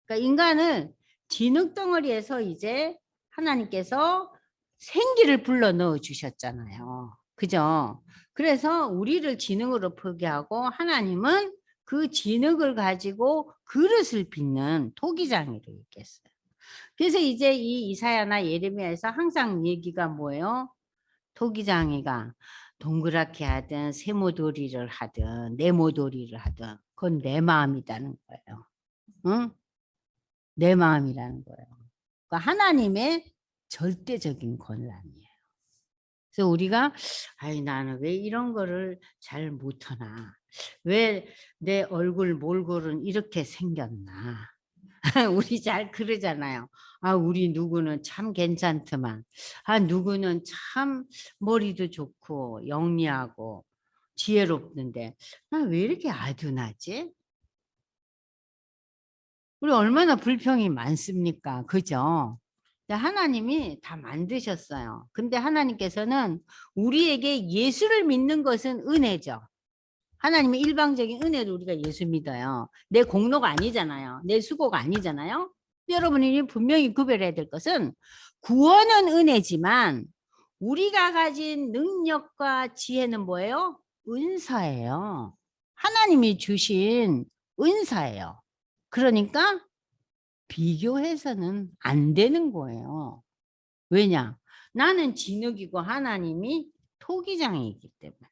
그러니까 인간은 진흙 덩어리에서 이제 하나님께서 생기를 불러 넣어 주셨잖아요. 그죠? 그래서 우리를 지능으로 포기하고 하나님은 그 지능을 가지고 그릇을 빚는 토기장이로 있겠어요. 그래서 이제 이 이사야나 예레미야에서 항상 얘기가 뭐예요? 토기장이가 동그랗게 하든 세모도리를 하든 네모도리를 하든 그건 내 마음이라는 거예요. 응? 내 마음이라는 거예요. 그러니까 하나님의 절대적인 권한이에요. 그래서 우리가 아이 나는 왜 이런 거를 잘 못하나? 왜 내 얼굴 몰골은 이렇게 생겼나? 우리 잘 그러잖아요. 아, 우리 누구는 참 괜찮더만. 아, 누구는 참 머리도 좋고 영리하고 지혜롭는데 나 왜 이렇게 아둔하지? 우리 얼마나 불평이 많습니까? 그죠? 근데 하나님이 다 만드셨어요. 근데 하나님께서는 우리에게 예수를 믿는 것은 은혜죠. 하나님의 일방적인 은혜로 우리가 예수 믿어요. 내 공로가 아니잖아요. 내 수고가 아니잖아요. 여러분이 분명히 구별해야 될 것은 구원은 은혜지만 우리가 가진 능력과 지혜는 뭐예요? 은사예요. 하나님이 주신 은사예요. 그러니까 비교해서는 안 되는 거예요. 왜냐? 나는 진흙이고 하나님이 토기장이기 때문에.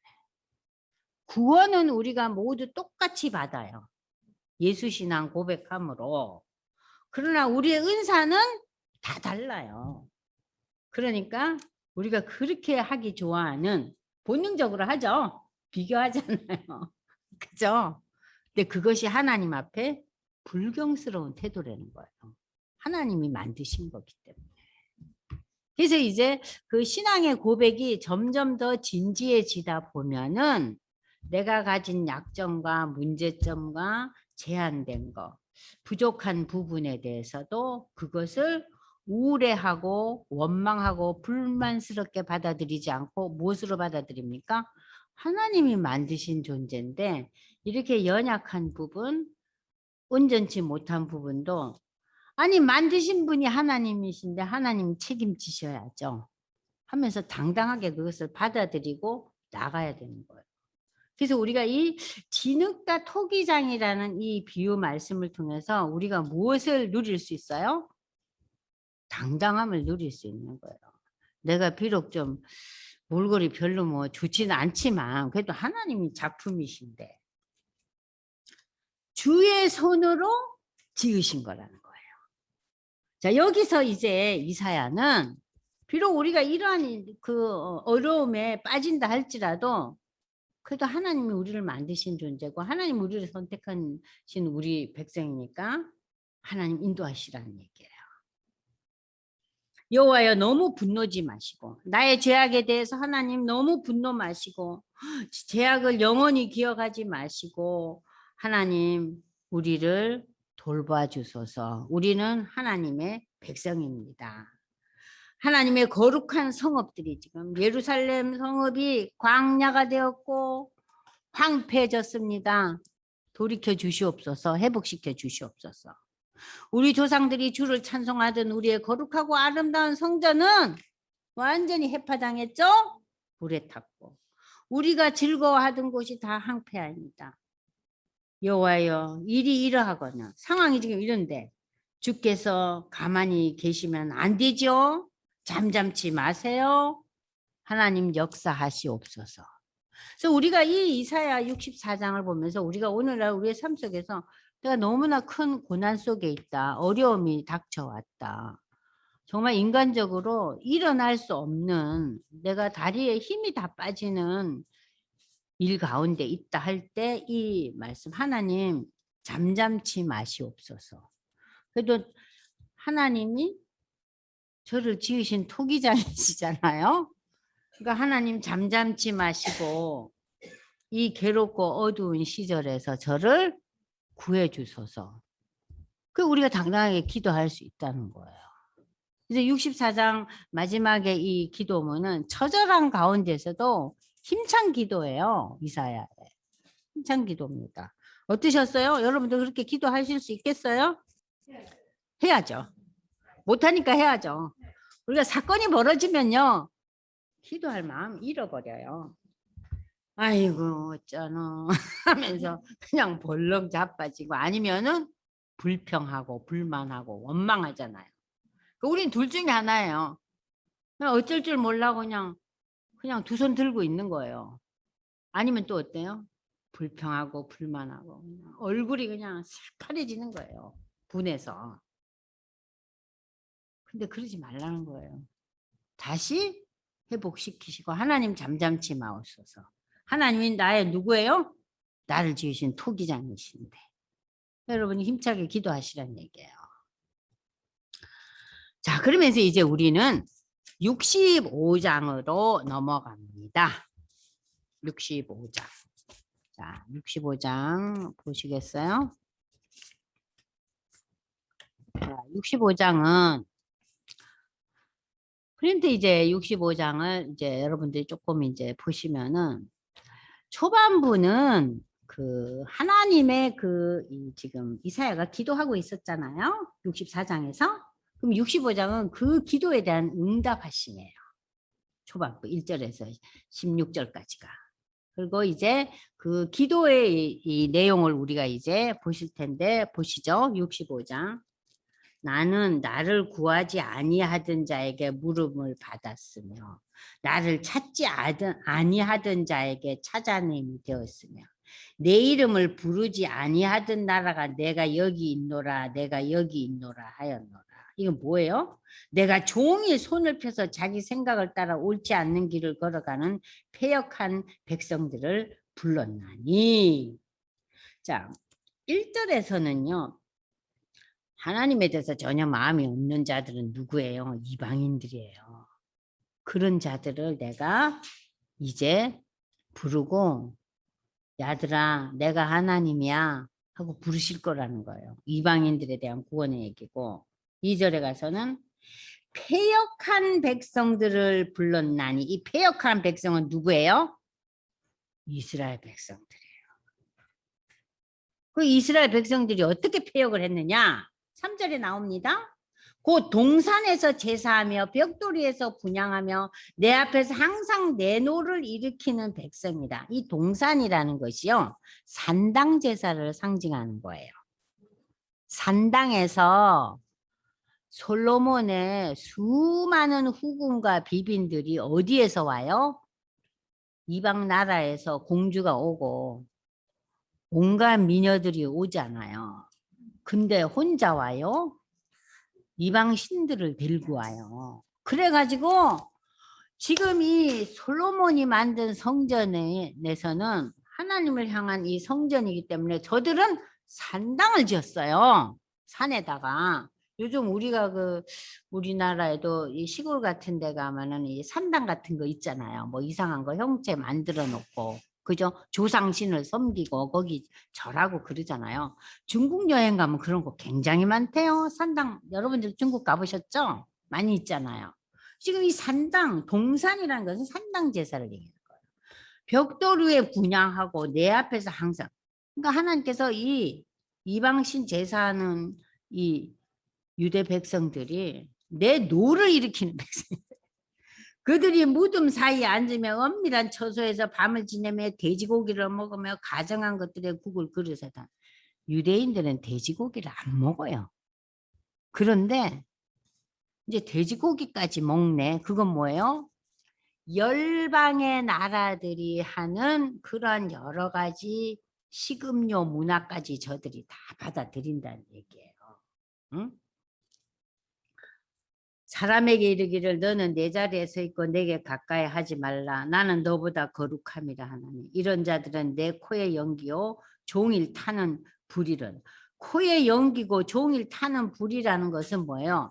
구원은 우리가 모두 똑같이 받아요. 예수신앙 고백함으로. 그러나 우리의 은사는 다 달라요. 그러니까 우리가 그렇게 하기 좋아하는 본능적으로 하죠. 비교하잖아요. 그죠? 근데 그것이 하나님 앞에 불경스러운 태도라는 거예요. 하나님이 만드신 거기 때문에. 그래서 이제 그 신앙의 고백이 점점 더 진지해지다 보면은 내가 가진 약점과 문제점과 제한된 거, 부족한 부분에 대해서도 그것을 우울해하고 원망하고 불만스럽게 받아들이지 않고 무엇으로 받아들입니까? 하나님이 만드신 존재인데 이렇게 연약한 부분, 온전치 못한 부분도 아니 만드신 분이 하나님이신데 하나님 책임지셔야죠 하면서 당당하게 그것을 받아들이고 나가야 되는 거예요. 그래서 우리가 이 진흙과 토기장이라는 이 비유 말씀을 통해서 우리가 무엇을 누릴 수 있어요? 당당함을 누릴 수 있는 거예요. 내가 비록 좀 몰골이 별로 뭐 좋지는 않지만 그래도 하나님이 작품이신데 주의 손으로 지으신 거라는 거예요. 자, 여기서 이제 이사야는 비록 우리가 이러한 그 어려움에 빠진다 할지라도 그래도 하나님이 우리를 만드신 존재고 하나님 우리를 선택하신 우리 백성이니까 하나님 인도하시라는 얘기예요. 여호와여 너무 분노지 마시고 나의 죄악에 대해서 하나님 너무 분노 마시고 죄악을 영원히 기억하지 마시고 하나님 우리를 돌봐주소서. 우리는 하나님의 백성입니다. 하나님의 거룩한 성읍들이 지금 예루살렘 성읍이 광야가 되었고 황폐해졌습니다. 돌이켜 주시옵소서. 회복시켜 주시옵소서. 우리 조상들이 주를 찬송하던 우리의 거룩하고 아름다운 성전은 완전히 해파당했죠? 불에 탔고 우리가 즐거워하던 곳이 다 황폐합니다. 여호와여 일이 이러하거나 상황이 지금 이런데 주께서 가만히 계시면 안 되죠? 잠잠치 마세요. 하나님 역사하시옵소서. 그래서 우리가 이 이사야 64장을 보면서 우리가 오늘날 우리의 삶 속에서 내가 너무나 큰 고난 속에 있다. 어려움이 닥쳐왔다. 정말 인간적으로 일어날 수 없는 내가 다리에 힘이 다 빠지는 일 가운데 있다 할 때 이 말씀 하나님 잠잠치 마시옵소서. 그래도 하나님이 저를 지으신 토기장이시잖아요. 그러니까 하나님 잠잠치 마시고 이 괴롭고 어두운 시절에서 저를 구해 주소서. 그 우리가 당당하게 기도할 수 있다는 거예요. 그래서 64장 마지막에 이 기도문은 처절한 가운데서도 힘찬 기도예요. 이사야의 힘찬 기도입니다. 어떠셨어요? 여러분들 그렇게 기도하실 수 있겠어요? 해야죠. 못하니까 해야죠. 우리가 사건이 벌어지면요. 기도할 마음 잃어버려요. 아이고 어쩌노 하면서 그냥 벌렁 자빠지고 아니면은 불평하고 불만하고 원망하잖아요. 우린 둘 중에 하나예요. 그냥 어쩔 줄 몰라 그냥 두 손 들고 있는 거예요. 아니면 또 어때요? 불평하고 불만하고 그냥 얼굴이 그냥 새파래지는 거예요. 분해서. 근데 그러지 말라는 거예요. 다시 회복시키시고 하나님 잠잠치 마옵소서. 하나님이 나의 누구예요? 나를 지으신 토기장이신데. 여러분이 힘차게 기도하시라는 얘기예요. 자, 그러면서 이제 우리는 65장으로 넘어갑니다. 65장. 자, 65장 보시겠어요? 자, 65장은 그런데 이제 65장을 이제 여러분들이 조금 이제 보시면은 초반부는 그 하나님의 지금 이사야가 기도하고 있었잖아요. 64장에서. 그럼 65장은 그 기도에 대한 응답하심이에요. 초반부 1절에서 16절까지가. 그리고 이제 그 기도의 이 내용을 우리가 이제 보실 텐데 보시죠. 65장. 나는 나를 구하지 아니하던 자에게 물음을 받았으며 나를 찾지 아니하던 자에게 찾아냄이 되었으며 내 이름을 부르지 아니하던 나라가 내가 여기 있노라 내가 여기 있노라 하였노라. 이건 뭐예요? 내가 종일 손을 펴서 자기 생각을 따라 옳지 않는 길을 걸어가는 패역한 백성들을 불렀나니. 자, 1절에서는요. 하나님에 대해서 전혀 마음이 없는 자들은 누구예요? 이방인들이에요. 그런 자들을 내가 이제 부르고 야들아 내가 하나님이야 하고 부르실 거라는 거예요. 이방인들에 대한 구원의 얘기고 2절에 가서는 패역한 백성들을 불렀나니 이 패역한 백성은 누구예요? 이스라엘 백성들이에요. 그 이스라엘 백성들이 어떻게 패역을 했느냐? 3절에 나옵니다. 곧 동산에서 제사하며 벽돌이에서 분향하며 내 앞에서 항상 내 노를 일으키는 백성이다. 이 동산이라는 것이요. 산당 제사를 상징하는 거예요. 산당에서 솔로몬의 수많은 후궁과 비빈들이 어디에서 와요? 이방 나라에서 공주가 오고 온갖 미녀들이 오잖아요. 근데 혼자 와요? 이방 신들을 데리고 와요. 그래가지고 지금 이 솔로몬이 만든 성전에서는 하나님을 향한 이 성전이기 때문에 저들은 산당을 지었어요. 산에다가. 요즘 우리가 우리나라에도 이 시골 같은 데 가면은 이 산당 같은 거 있잖아요. 뭐 이상한 거 형체 만들어 놓고. 그죠? 조상신을 섬기고 거기 절하고 그러잖아요. 중국 여행 가면 그런 거 굉장히 많대요. 산당 여러분들 중국 가보셨죠? 많이 있잖아요. 지금 이 산당, 동산이라는 것은 산당 제사를 얘기하는 거예요. 벽돌 위에 분향하고 내 앞에서 항상. 그러니까 하나님께서 이 이방신 제사하는 이 유대 백성들이 내 노를 일으키는 백성. 그들이 무덤 사이에 앉으며 엄밀한 처소에서 밤을 지내며 돼지고기를 먹으며 가정한 것들의 국을 그릇에다. 유대인들은 돼지고기를 안 먹어요. 그런데 이제 돼지고기까지 먹네. 그건 뭐예요? 열방의 나라들이 하는 그런 여러 가지 식음료 문화까지 저들이 다 받아들인다는 얘기예요. 응? 사람에게 이르기를 너는 내 자리에 서 있고 내게 가까이 하지 말라. 나는 너보다 거룩함이라 하나니. 이런 자들은 내 코에 연기요 종일 타는 불이른. 코에 연기고 종일 타는 불이라는 것은 뭐예요?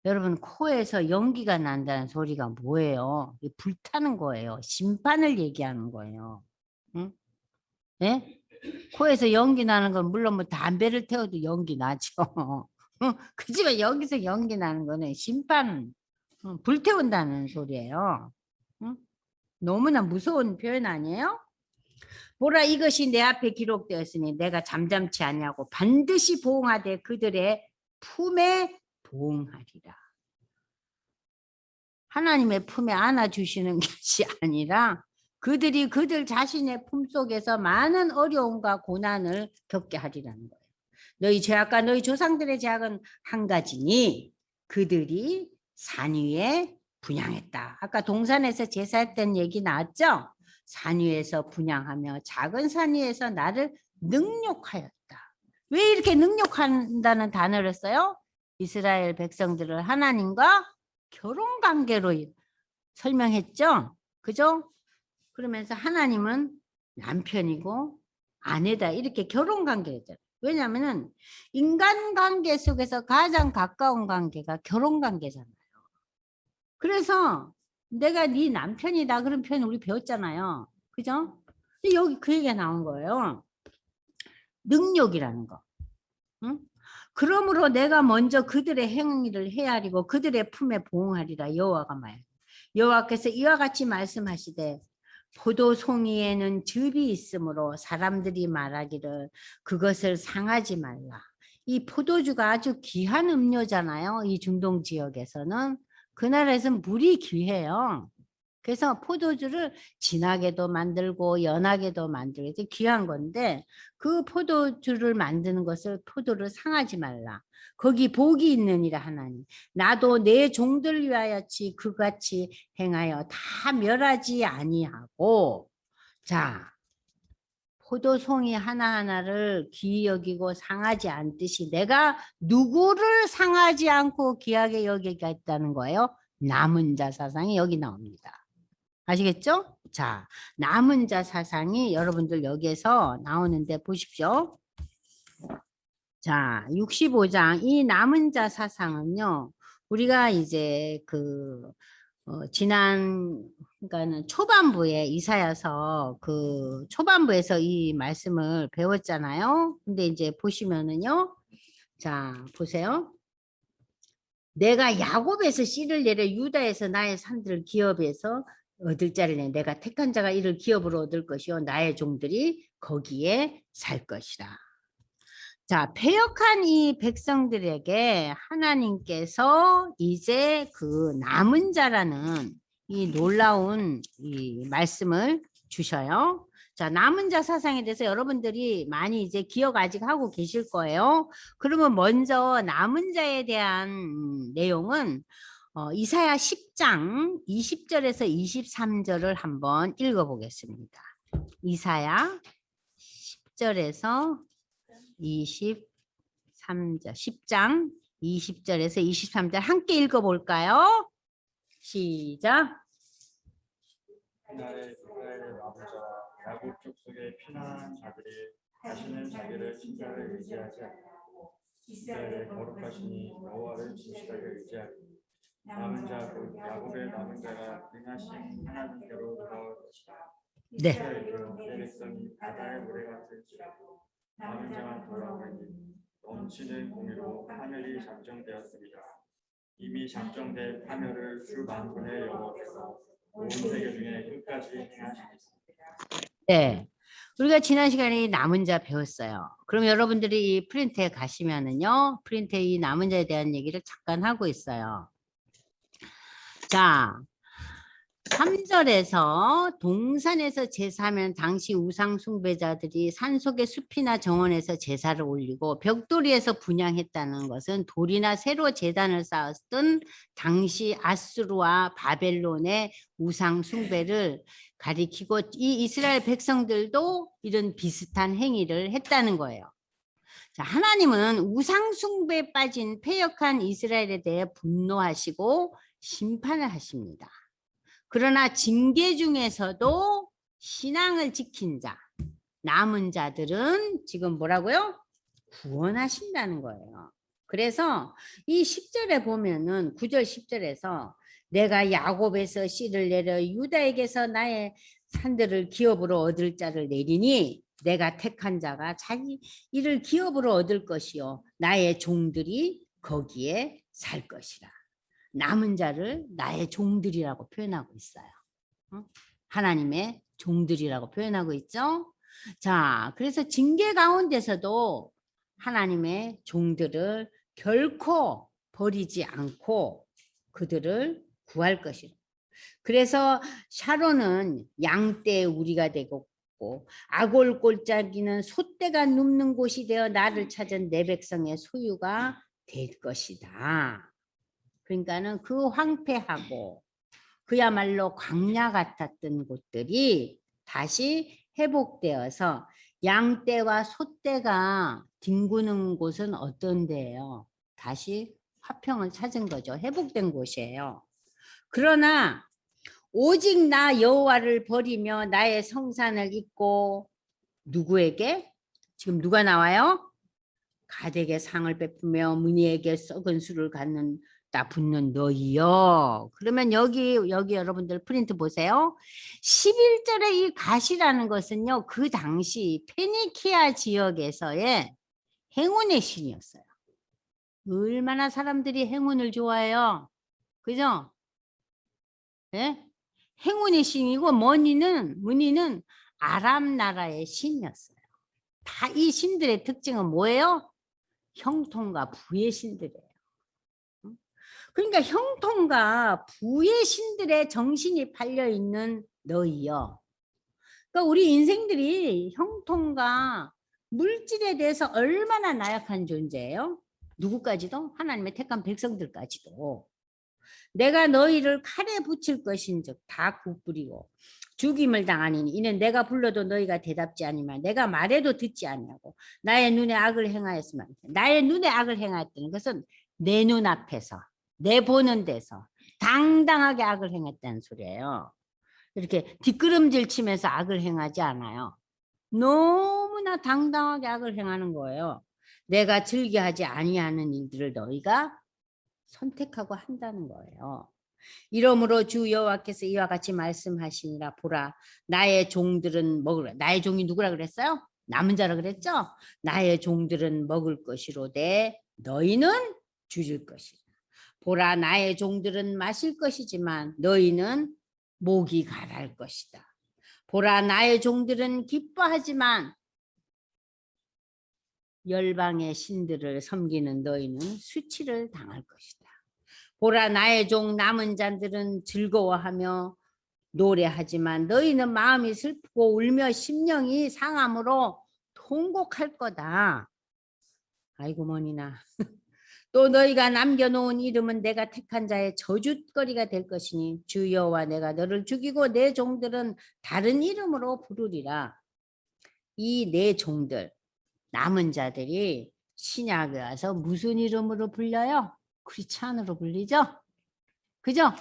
여러분 코에서 연기가 난다는 소리가 뭐예요? 불타는 거예요. 심판을 얘기하는 거예요. 응? 네? 코에서 연기 나는 건 물론 뭐 담배를 태워도 연기 나죠. 그지만 여기서 연기 나는 거는 심판, 불태운다는 소리예요. 응? 너무나 무서운 표현 아니에요? 보라 이것이 내 앞에 기록되었으니 내가 잠잠치 않냐고 반드시 보응하되 그들의 품에 보응하리라. 하나님의 품에 안아주시는 것이 아니라 그들이 그들 자신의 품속에서 많은 어려움과 고난을 겪게 하리라는 거예요. 너희 죄악과 너희 조상들의 죄악은 한 가지니 그들이 산 위에 분향했다. 아까 동산에서 제사했던 얘기 나왔죠? 산 위에서 분향하며 작은 산 위에서 나를 능욕하였다. 왜 이렇게 능욕한다는 단어를 써요? 이스라엘 백성들을 하나님과 결혼 관계로 설명했죠? 그죠? 그러면서 하나님은 남편이고 아내다 이렇게 결혼 관계였잖아요. 왜냐하면 인간관계 속에서 가장 가까운 관계가 결혼 관계잖아요. 그래서 내가 네 남편이다 그런 표현 우리 배웠잖아요. 그죠? 여기 그 얘기가 나온 거예요. 능력이라는 거. 응? 그러므로 내가 먼저 그들의 행위를 헤아리고 그들의 품에 보응하리라 여호와가 말. 여호와께서 이와 같이 말씀하시되 포도송이에는 즙이 있으므로 사람들이 말하기를 그것을 상하지 말라. 이 포도주가 아주 귀한 음료잖아요. 이 중동 지역에서는. 그 나라에서는 물이 귀해요. 그래서 포도주를 진하게도 만들고 연하게도 만들고 이제 귀한 건데 그 포도주를 만드는 것을 포도를 상하지 말라. 거기 복이 있느니라 하나님. 나도 내 종들 위하여치 그같이 행하여 다 멸하지 아니하고 자 포도송이 하나하나를 귀히 여기고 상하지 않듯이 내가 누구를 상하지 않고 귀하게 여기겠다는 거예요. 남은 자 사상이 여기 나옵니다. 아시겠죠? 자, 남은 자 사상이 여러분들 여기에서 나오는데 보십시오. 자, 65장 이 남은 자 사상은요. 우리가 이제 지난 그러니까는 초반부에 이사야서 그 초반부에서 이 말씀을 배웠잖아요. 근데 이제 보시면은요. 자, 보세요. 내가 야곱에서 씨를 내려 유다에서 나의 산들을 기업해서 얻을 자를 내 내가 택한 자가 이를 기업으로 얻을 것이요 나의 종들이 거기에 살 것이라. 자, 패역한 이 백성들에게 하나님께서 이제 그 남은 자라는 이 놀라운 이 말씀을 주셔요. 자, 남은 자 사상에 대해서 여러분들이 많이 이제 기억 아직 하고 계실 거예요. 그러면 먼저 남은 자에 대한 내용은 이사야 10장 20절에서 23절을 한번 읽어보겠습니다. 이사야 10절에서 23절 10장 20절에서 23절 함께 읽어볼까요? 시작. 나의 이스라엘의 남자와 야곱 족속의 피난한 자들이 다시는 자기를 진짜를 의지하지 않고 이스라엘의 거룩하시니 여호와를 진실하게 의지하리니 남은 자 곧 야곱의 남은 자가 능하신 하나님께로 돌아올 것이다. 네. 이스라엘은 내 백성이 바다의 모래 같을지라도 남은 자만 돌아오니 넘치는 공의로 파멸이 작정되었습니다. 이미 작정된 파멸을 주 만군의 여호와께서 온 세계 중에 끝까지 행하시겠습니다. 네. 우리가 지난 시간에 남은 자 배웠어요. 그럼 여러분들이 이 프린트에 가시면은요. 프린트에 이 남은 자에 대한 얘기를 잠깐 하고 있어요. 자, 3절에서 동산에서 제사하면 당시 우상 숭배자들이 산속의 숲이나 정원에서 제사를 올리고 벽돌이에서 분향했다는 것은 돌이나 새로 제단을 쌓았던 당시 아수르와 바벨론의 우상 숭배를 가리키고 이 이스라엘 백성들도 이런 비슷한 행위를 했다는 거예요. 자, 하나님은 우상 숭배에 빠진 패역한 이스라엘에 대해 분노하시고 심판을 하십니다. 그러나 징계 중에서도 신앙을 지킨 자, 남은 자들은 지금 뭐라고요? 구원하신다는 거예요. 그래서 이 10절에 보면은 9절 10절에서 내가 야곱에서 씨를 내려 유다에게서 나의 산들을 기업으로 얻을 자를 내리니 내가 택한 자가 자기 이를 기업으로 얻을 것이요 나의 종들이 거기에 살 것이라. 남은 자를 나의 종들이라고 표현하고 있어요. 하나님의 종들이라고 표현하고 있죠. 자, 그래서 징계 가운데서도 하나님의 종들을 결코 버리지 않고 그들을 구할 것이라. 그래서 샤론은 양떼 우리가 되고 아골 골짜기는 소떼가 눕는 곳이 되어 나를 찾은 내 백성의 소유가 될 것이다. 그러니까는 그 황폐하고 그야말로 광야 같았던 곳들이 다시 회복되어서 양떼와 소떼가 뒹구는 곳은 어떤 데예요? 다시 화평을 찾은 거죠. 회복된 곳이에요. 그러나 오직 나 여호와를 버리며 나의 성산을 잊고 누구에게? 지금 누가 나와요? 가덱에 상을 베푸며 문희에게 썩은 술을 갖다 붓는 너희여. 그러면 여기 여러분들 프린트 보세요. 11절에 이 갓이라는 것은요. 그 당시 페니키아 지역에서의 행운의 신이었어요. 얼마나 사람들이 행운을 좋아해요. 그죠? 예? 행운의 신이고 문희는 아람 나라의 신이었어요. 다 이 신들의 특징은 뭐예요? 형통과 부의 신들이에요. 그러니까 형통과 부의 신들의 정신이 팔려 있는 너희여. 그러니까 우리 인생들이 형통과 물질에 대해서 얼마나 나약한 존재예요? 누구까지도? 하나님의 택한 백성들까지도. 내가 너희를 칼에 붙일 것인즉 다 굽부리고 죽임을 당하니 이는 내가 불러도 너희가 대답지 아니면 내가 말해도 듣지 아니하고 나의 눈에 악을 행하였으면 나의 눈에 악을 행하였다는 것은 내 눈앞에서 내 보는 데서 당당하게 악을 행했다는 소리예요. 이렇게 뒷걸음질 치면서 악을 행하지 않아요. 너무나 당당하게 악을 행하는 거예요. 내가 즐겨하지 아니하는 일들을 너희가 선택하고 한다는 거예요. 이러므로 주 여호와께서 이와 같이 말씀하시니라. 보라, 나의 종들은 먹으라. 나의 종이 누구라 그랬어요? 남은 자라 그랬죠? 나의 종들은 먹을 것이로되 너희는 주질 것이라. 보라, 나의 종들은 마실 것이지만 너희는 목이 가랄 것이다. 보라, 나의 종들은 기뻐하지만 열방의 신들을 섬기는 너희는 수치를 당할 것이다. 보라, 나의 종 남은 자들은 즐거워하며 노래하지만 너희는 마음이 슬프고 울며 심령이 상함으로 통곡할 거다. 아이고 머니나. 또 너희가 남겨놓은 이름은 내가 택한 자의 저주거리가 될 것이니 주 여호와 내가 너를 죽이고 내 종들은 다른 이름으로 부르리라. 이 내 종들 남은 자들이 신약에 와서 무슨 이름으로 불려요? 크리스찬으로 불리죠? 그죠?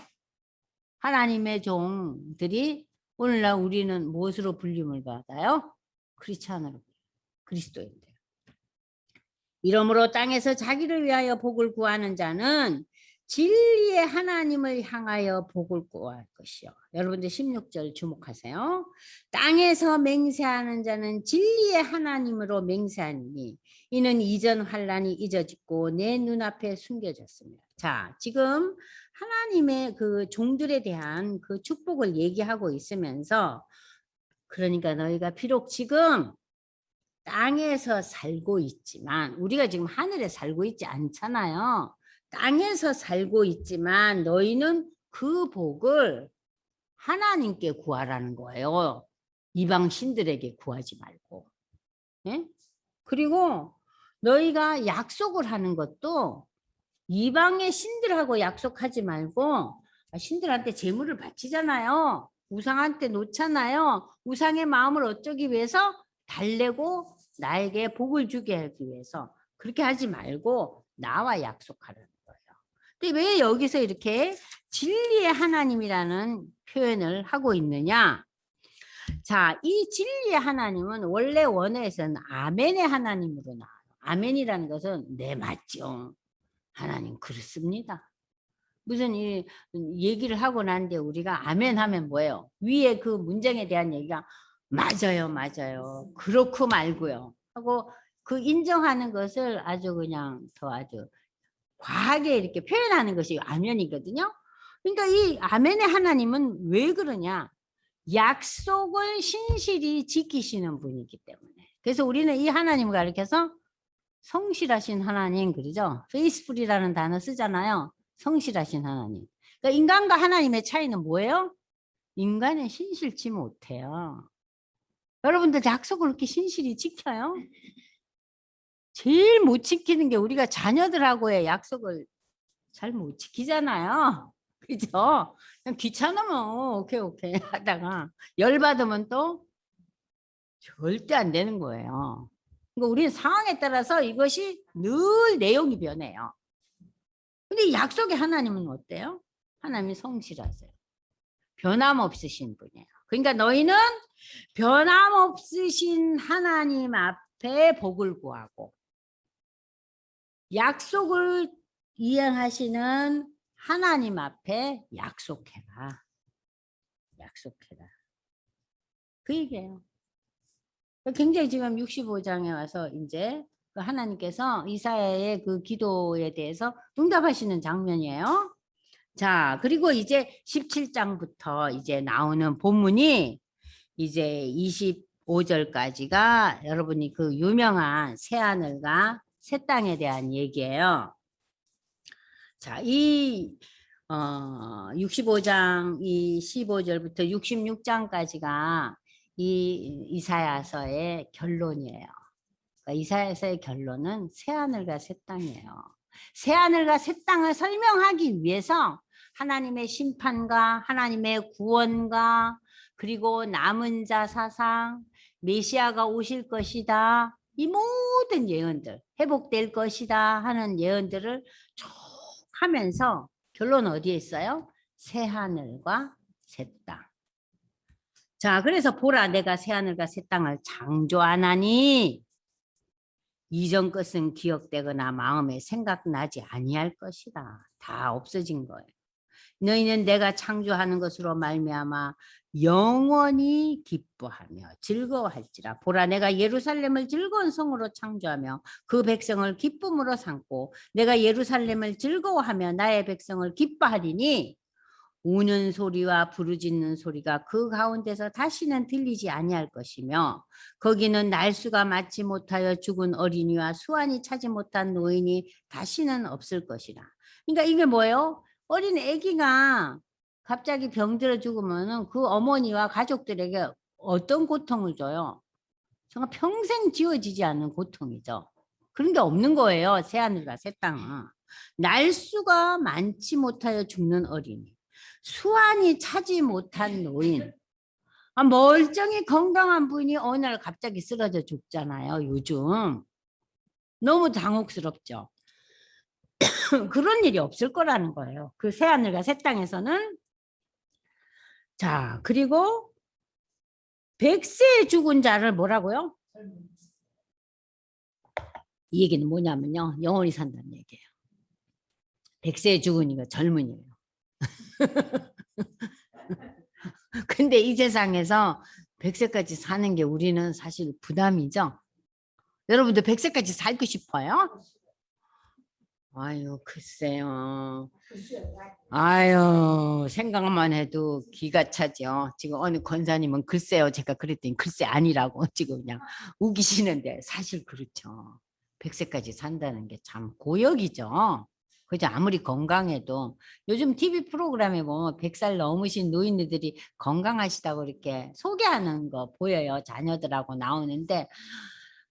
하나님의 종들이 오늘날 우리는 무엇으로 불림을 받아요? 크리스찬으로, 그리스도인들. 이러므로 땅에서 자기를 위하여 복을 구하는 자는 진리의 하나님을 향하여 복을 구할 것이요. 여러분들 16절 주목하세요. 땅에서 맹세하는 자는 진리의 하나님으로 맹세하니 이는 이전 환란이 잊어지고 내 눈앞에 숨겨졌습니다. 자, 지금 하나님의 그 종들에 대한 그 축복을 얘기하고 있으면서 그러니까 너희가 비록 지금 땅에서 살고 있지만 우리가 지금 하늘에 살고 있지 않잖아요. 땅에서 살고 있지만 너희는 그 복을 하나님께 구하라는 거예요. 이방 신들에게 구하지 말고. 예? 그리고 너희가 약속을 하는 것도 이방의 신들하고 약속하지 말고 신들한테 재물을 바치잖아요. 우상한테 놓잖아요. 우상의 마음을 어쩌기 위해서? 달래고 나에게 복을 주게 하기 위해서. 그렇게 하지 말고 나와 약속하라는 거예요. 근데 왜 여기서 이렇게 진리의 하나님이라는 표현을 하고 있느냐? 자, 이 진리의 하나님은 원래 원어에서는 아멘의 하나님으로 나와요. 아멘이라는 것은 네, 맞죠. 하나님 그렇습니다. 무슨 이 얘기를 하고 난데 우리가 아멘 하면 뭐예요? 위에 그 문장에 대한 얘기가 맞아요, 맞아요. 그렇고 말고요. 하고 그 인정하는 것을 아주 그냥 더 아주 과하게 이렇게 표현하는 것이 아멘이거든요. 그러니까 이 아멘의 하나님은 왜 그러냐? 약속을 신실히 지키시는 분이기 때문에. 그래서 우리는 이 하나님을 가리켜서 성실하신 하나님, 그러죠? 페이스풀이라는 단어 쓰잖아요. 성실하신 하나님. 그러니까 인간과 하나님의 차이는 뭐예요? 인간은 신실치 못해요. 여러분들 약속을 그렇게 신실히 지켜요? 제일 못 지키는 게 우리가 자녀들하고의 약속을 잘 못 지키잖아요. 그죠? 그냥 귀찮으면 오케이 오케이 하다가 열받으면 또 절대 안 되는 거예요. 그러니까 우리는 상황에 따라서 이것이 늘 내용이 변해요. 근데 약속의 하나님은 어때요? 하나님이 성실하세요. 변함없으신 분이에요. 그러니까 너희는 변함없으신 하나님 앞에 복을 구하고 약속을 이행하시는 하나님 앞에 약속해라. 약속해라. 그 얘기예요. 굉장히 지금 65장에 와서 이제 그 하나님께서 이사야의 그 기도에 대해서 응답하시는 장면이에요. 자, 그리고 이제 17장부터 이제 나오는 본문이 이제 25절까지가 여러분이 그 유명한 새하늘과 새 땅에 대한 얘기예요. 자, 이 65장 이 15절부터 66장까지가 이 이사야서의 결론이에요. 그러니까 이사야서의 결론은 새하늘과 새 땅이에요. 새하늘과 새 땅을 설명하기 위해서 하나님의 심판과 하나님의 구원과 그리고 남은 자 사상, 메시아가 오실 것이다. 이 모든 예언들, 회복될 것이다 하는 예언들을 쭉 하면서 결론 어디에 있어요? 새하늘과 새 땅. 자, 그래서 보라 내가 새하늘과 새 땅을 창조하나니 이전 것은 기억되거나 마음에 생각나지 아니할 것이다. 다 없어진 거예요. 너희는 내가 창조하는 것으로 말미암아 영원히 기뻐하며 즐거워할지라. 보라 내가 예루살렘을 즐거운 성으로 창조하며 그 백성을 기쁨으로 삼고 내가 예루살렘을 즐거워하며 나의 백성을 기뻐하리니 우는 소리와 부르짖는 소리가 그 가운데서 다시는 들리지 아니할 것이며 거기는 날수가 맞지 못하여 죽은 어린이와 수완이 차지 못한 노인이 다시는 없을 것이라. 그러니까 이게 뭐예요? 어린 아기가 갑자기 병들어 죽으면 그 어머니와 가족들에게 어떤 고통을 줘요? 정말 평생 지워지지 않는 고통이죠. 그런 게 없는 거예요. 새하늘과 새 땅은. 날수가 많지 못하여 죽는 어린이. 수완이 차지 못한 노인. 멀쩡히 건강한 분이 어느 날 갑자기 쓰러져 죽잖아요. 요즘. 너무 당혹스럽죠. 그런 일이 없을 거라는 거예요. 그 새하늘과 새 땅에서는. 자, 그리고 100세 죽은 자를 뭐라고요? 이 얘기는 뭐냐면요. 영원히 산다는 얘기예요. 100세 죽으니까 젊은이에요. 근데 이 세상에서 100세까지 사는 게 우리는 사실 부담이죠. 여러분들 100세까지 살고 싶어요? 아유, 글쎄요. 아유, 생각만 해도 기가 차죠. 지금 어느 권사님은 글쎄요. 제가 그랬더니 글쎄 아니라고 지금 그냥 우기시는데 사실 그렇죠. 100세까지 산다는 게 참 고역이죠. 그죠? 아무리 건강해도 요즘 TV 프로그램에 보면 100살 넘으신 노인들이 건강하시다고 이렇게 소개하는 거 보여요. 자녀들하고 나오는데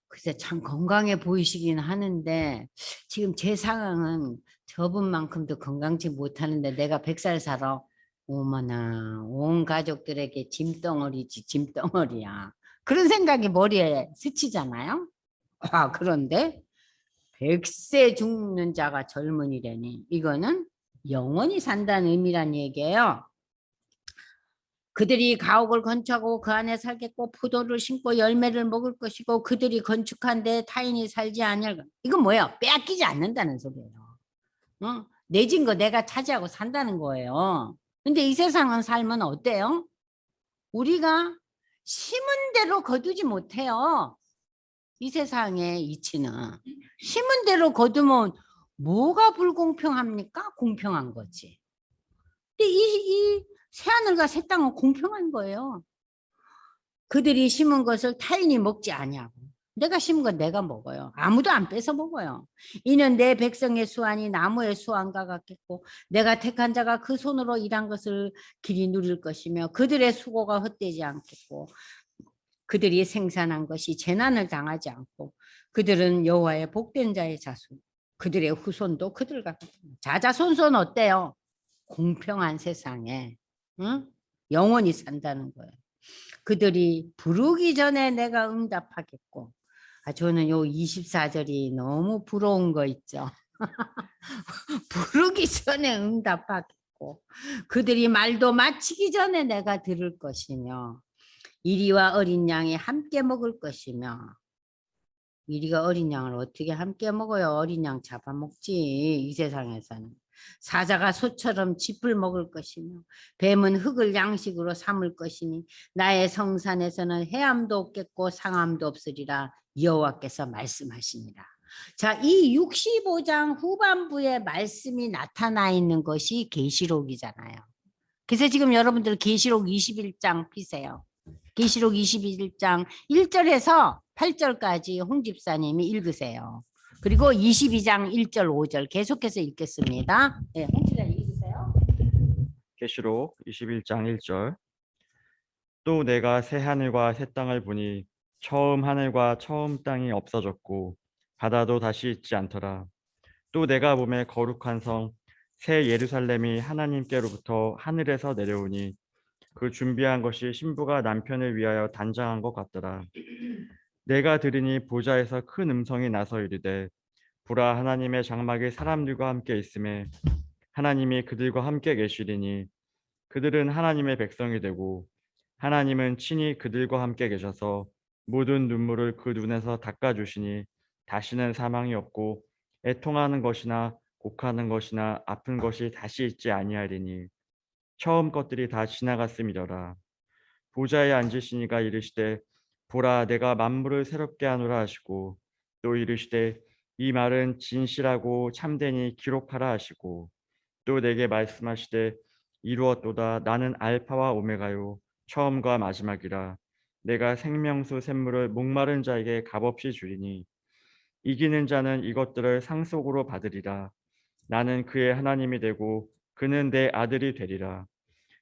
글쎄 참 건강해 보이시긴 하는데 지금 제 상황은 저분만큼도 건강치 못하는데 내가 100살 살아. 어머나 온 가족들에게 짐덩어리지 짐덩어리야. 그런 생각이 머리에 스치잖아요. 아 그런데 100세 죽는 자가 젊은이라니 이거는 영원히 산다는 의미란 얘기예요. 그들이 가옥을 건축하고 그 안에 살겠고 포도를 심고 열매를 먹을 것이고 그들이 건축한 데 타인이 살지 아니할 것. 이건 뭐예요? 빼앗기지 않는다는 소리예요. 내진 거 내가 차지하고 산다는 거예요. 근데 이 세상은 삶은 어때요? 우리가 심은 대로 거두지 못해요. 이 세상의 이치는 심은 대로 거두면 뭐가 불공평합니까? 공평한 거지. 근데 이 새하늘과 새 땅은 공평한 거예요. 그들이 심은 것을 타인이 먹지 아니하고 내가 심은 건 내가 먹어요. 아무도 안 뺏어 먹어요. 이는 내 백성의 수완이 나무의 수완과 같겠고 내가 택한 자가 그 손으로 일한 것을 길이 누릴 것이며 그들의 수고가 헛되지 않겠고 그들이 생산한 것이 재난을 당하지 않고 그들은 여호와의 복된 자의 자손 그들의 후손도 그들과 같습니다. 자자손손 어때요? 공평한 세상에 응? 영원히 산다는 거예요. 그들이 부르기 전에 내가 응답하겠고 저는 요 24절이 너무 부러운 거 있죠. 부르기 전에 응답하겠고 그들이 말도 마치기 전에 내가 들을 것이며 이리와 어린 양이 함께 먹을 것이며 이리가 어린 양을 어떻게 함께 먹어요? 어린 양 잡아먹지 이 세상에서는. 사자가 소처럼 짚을 먹을 것이며 뱀은 흙을 양식으로 삼을 것이니 나의 성산에서는 해함도 없겠고 상함도 없으리라 여호와께서 말씀하시니라. 자, 이 65장 후반부에 말씀이 나타나 있는 것이 계시록이잖아요. 그래서 지금 여러분들 계시록 21장 피세요. 계시록 21장 1절에서 8절까지 홍 집사님이 읽으세요. 그리고 22장 1절 5절 계속해서 읽겠습니다. 네, 홍 집사님 읽으세요. 계시록 21장 1절. 또 내가 새 하늘과 새 땅을 보니 처음 하늘과 처음 땅이 없어졌고 바다도 다시 있지 않더라. 또 내가 보매 거룩한 성 새 예루살렘이 하나님께로부터 하늘에서 내려오니 그 준비한 것이 신부가 남편을 위하여 단장한 것 같더라. 내가 들으니 보좌에서 큰 음성이 나서 이르되 보라 하나님의 장막이 사람들과 함께 있음에 하나님이 그들과 함께 계시리니 그들은 하나님의 백성이 되고 하나님은 친히 그들과 함께 계셔서 모든 눈물을 그 눈에서 닦아주시니 다시는 사망이 없고 애통하는 것이나 곡하는 것이나 아픈 것이 다시 있지 아니하리니 처음 것들이 다 지나갔음이더라. 보좌에 앉으시니가 이르시되 보라 내가 만물을 새롭게 하노라 하시고 또 이르시되 이 말은 진실하고 참되니 기록하라 하시고 또 내게 말씀하시되 이루었도다 나는 알파와 오메가요 처음과 마지막이라 내가 생명수 샘물을 목마른 자에게 값없이 주리니 이기는 자는 이것들을 상속으로 받으리라. 나는 그의 하나님이 되고 그는 내 아들이 되리라.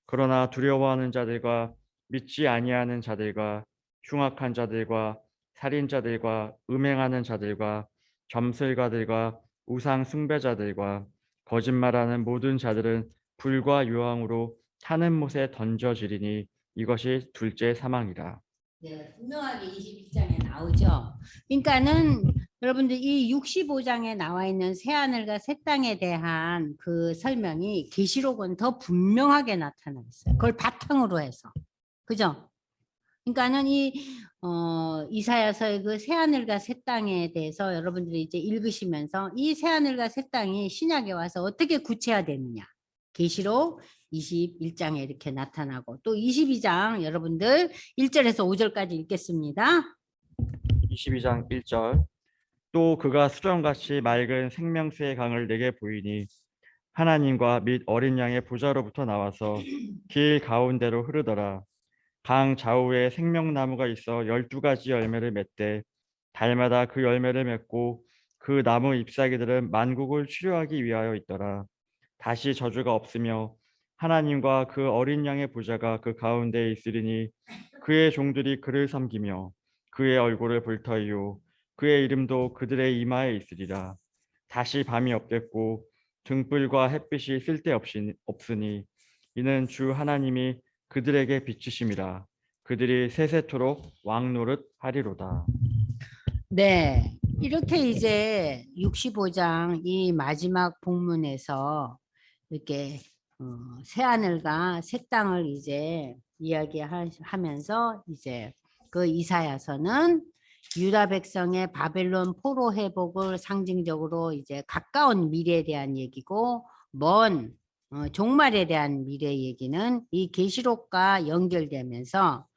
그러나 두려워하는 자들과 믿지 아니하는 자들과 흉악한 자들과 살인자들과 음행하는 자들과 점술가들과 우상 숭배자들과 거짓말하는 모든 자들은 불과 유황으로 타는 못에 던져지리니 이것이 둘째 사망이라. 네, 분명하게 21장에 나오죠. 그러니까는 여러분들 이 65장에 나와 있는 새하늘과 새 땅에 대한 그 설명이 계시록은 더 분명하게 나타나 있어요. 그걸 바탕으로 해서. 그죠? 그러니까는 이 이사야서의 그 새하늘과 새 땅에 대해서 여러분들이 이제 읽으시면서 이 새하늘과 새 땅이 신약에 와서 어떻게 구체화되느냐. 계시록 21장에 이렇게 나타나고 또 22장 여러분들 1절에서 5절까지 읽겠습니다. 22장 1절. 또 그가 수정같이 맑은 생명수의 강을 내게 보이니 하나님과 및 어린 양의 보좌로부터 나와서 길 가운데로 흐르더라. 강 좌우에 생명나무가 있어 12가지 열매를 맺되 달마다 그 열매를 맺고 그 나무 잎사귀들은 만국을 치료하기 위하여 있더라. 다시 저주가 없으며 하나님과 그 어린 양의 보좌가 그 가운데에 있으리니 그의 종들이 그를 섬기며 그의 얼굴을 볼 터이요 그의 이름도 그들의 이마에 있으리라. 다시 밤이 없겠고 등불과 햇빛이 없으니 이는 주 하나님이 그들에게 비치심이라. 그들이 세세토록 왕 노릇 하리로다. 네, 이렇게 이제 65장 이 마지막 본문에서 이렇게 새하늘과 새 땅을 이제 이야기하면서 이제 그 이사야서는 유다 백성의 바벨론 포로 회복을 상징적으로 이제 가까운 미래에 대한 얘기고 먼 종말에 대한 미래 얘기는 이 계시록과 연결되면서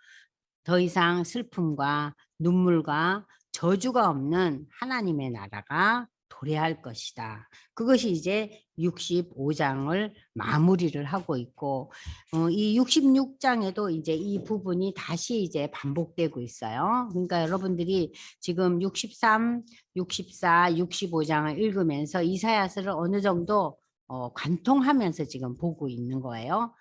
더 이상 슬픔과 눈물과 저주가 없는 하나님의 나라가 도래할 것이다. 그것이 이제 65장을 마무리를 하고 있고 이 66장에도 이제 이 부분이 다시 이제 반복되고 있어요. 그러니까 여러분들이 지금 63, 64, 65장을 읽으면서 이사야서를 어느 정도 관통하면서 지금 보고 있는 거예요.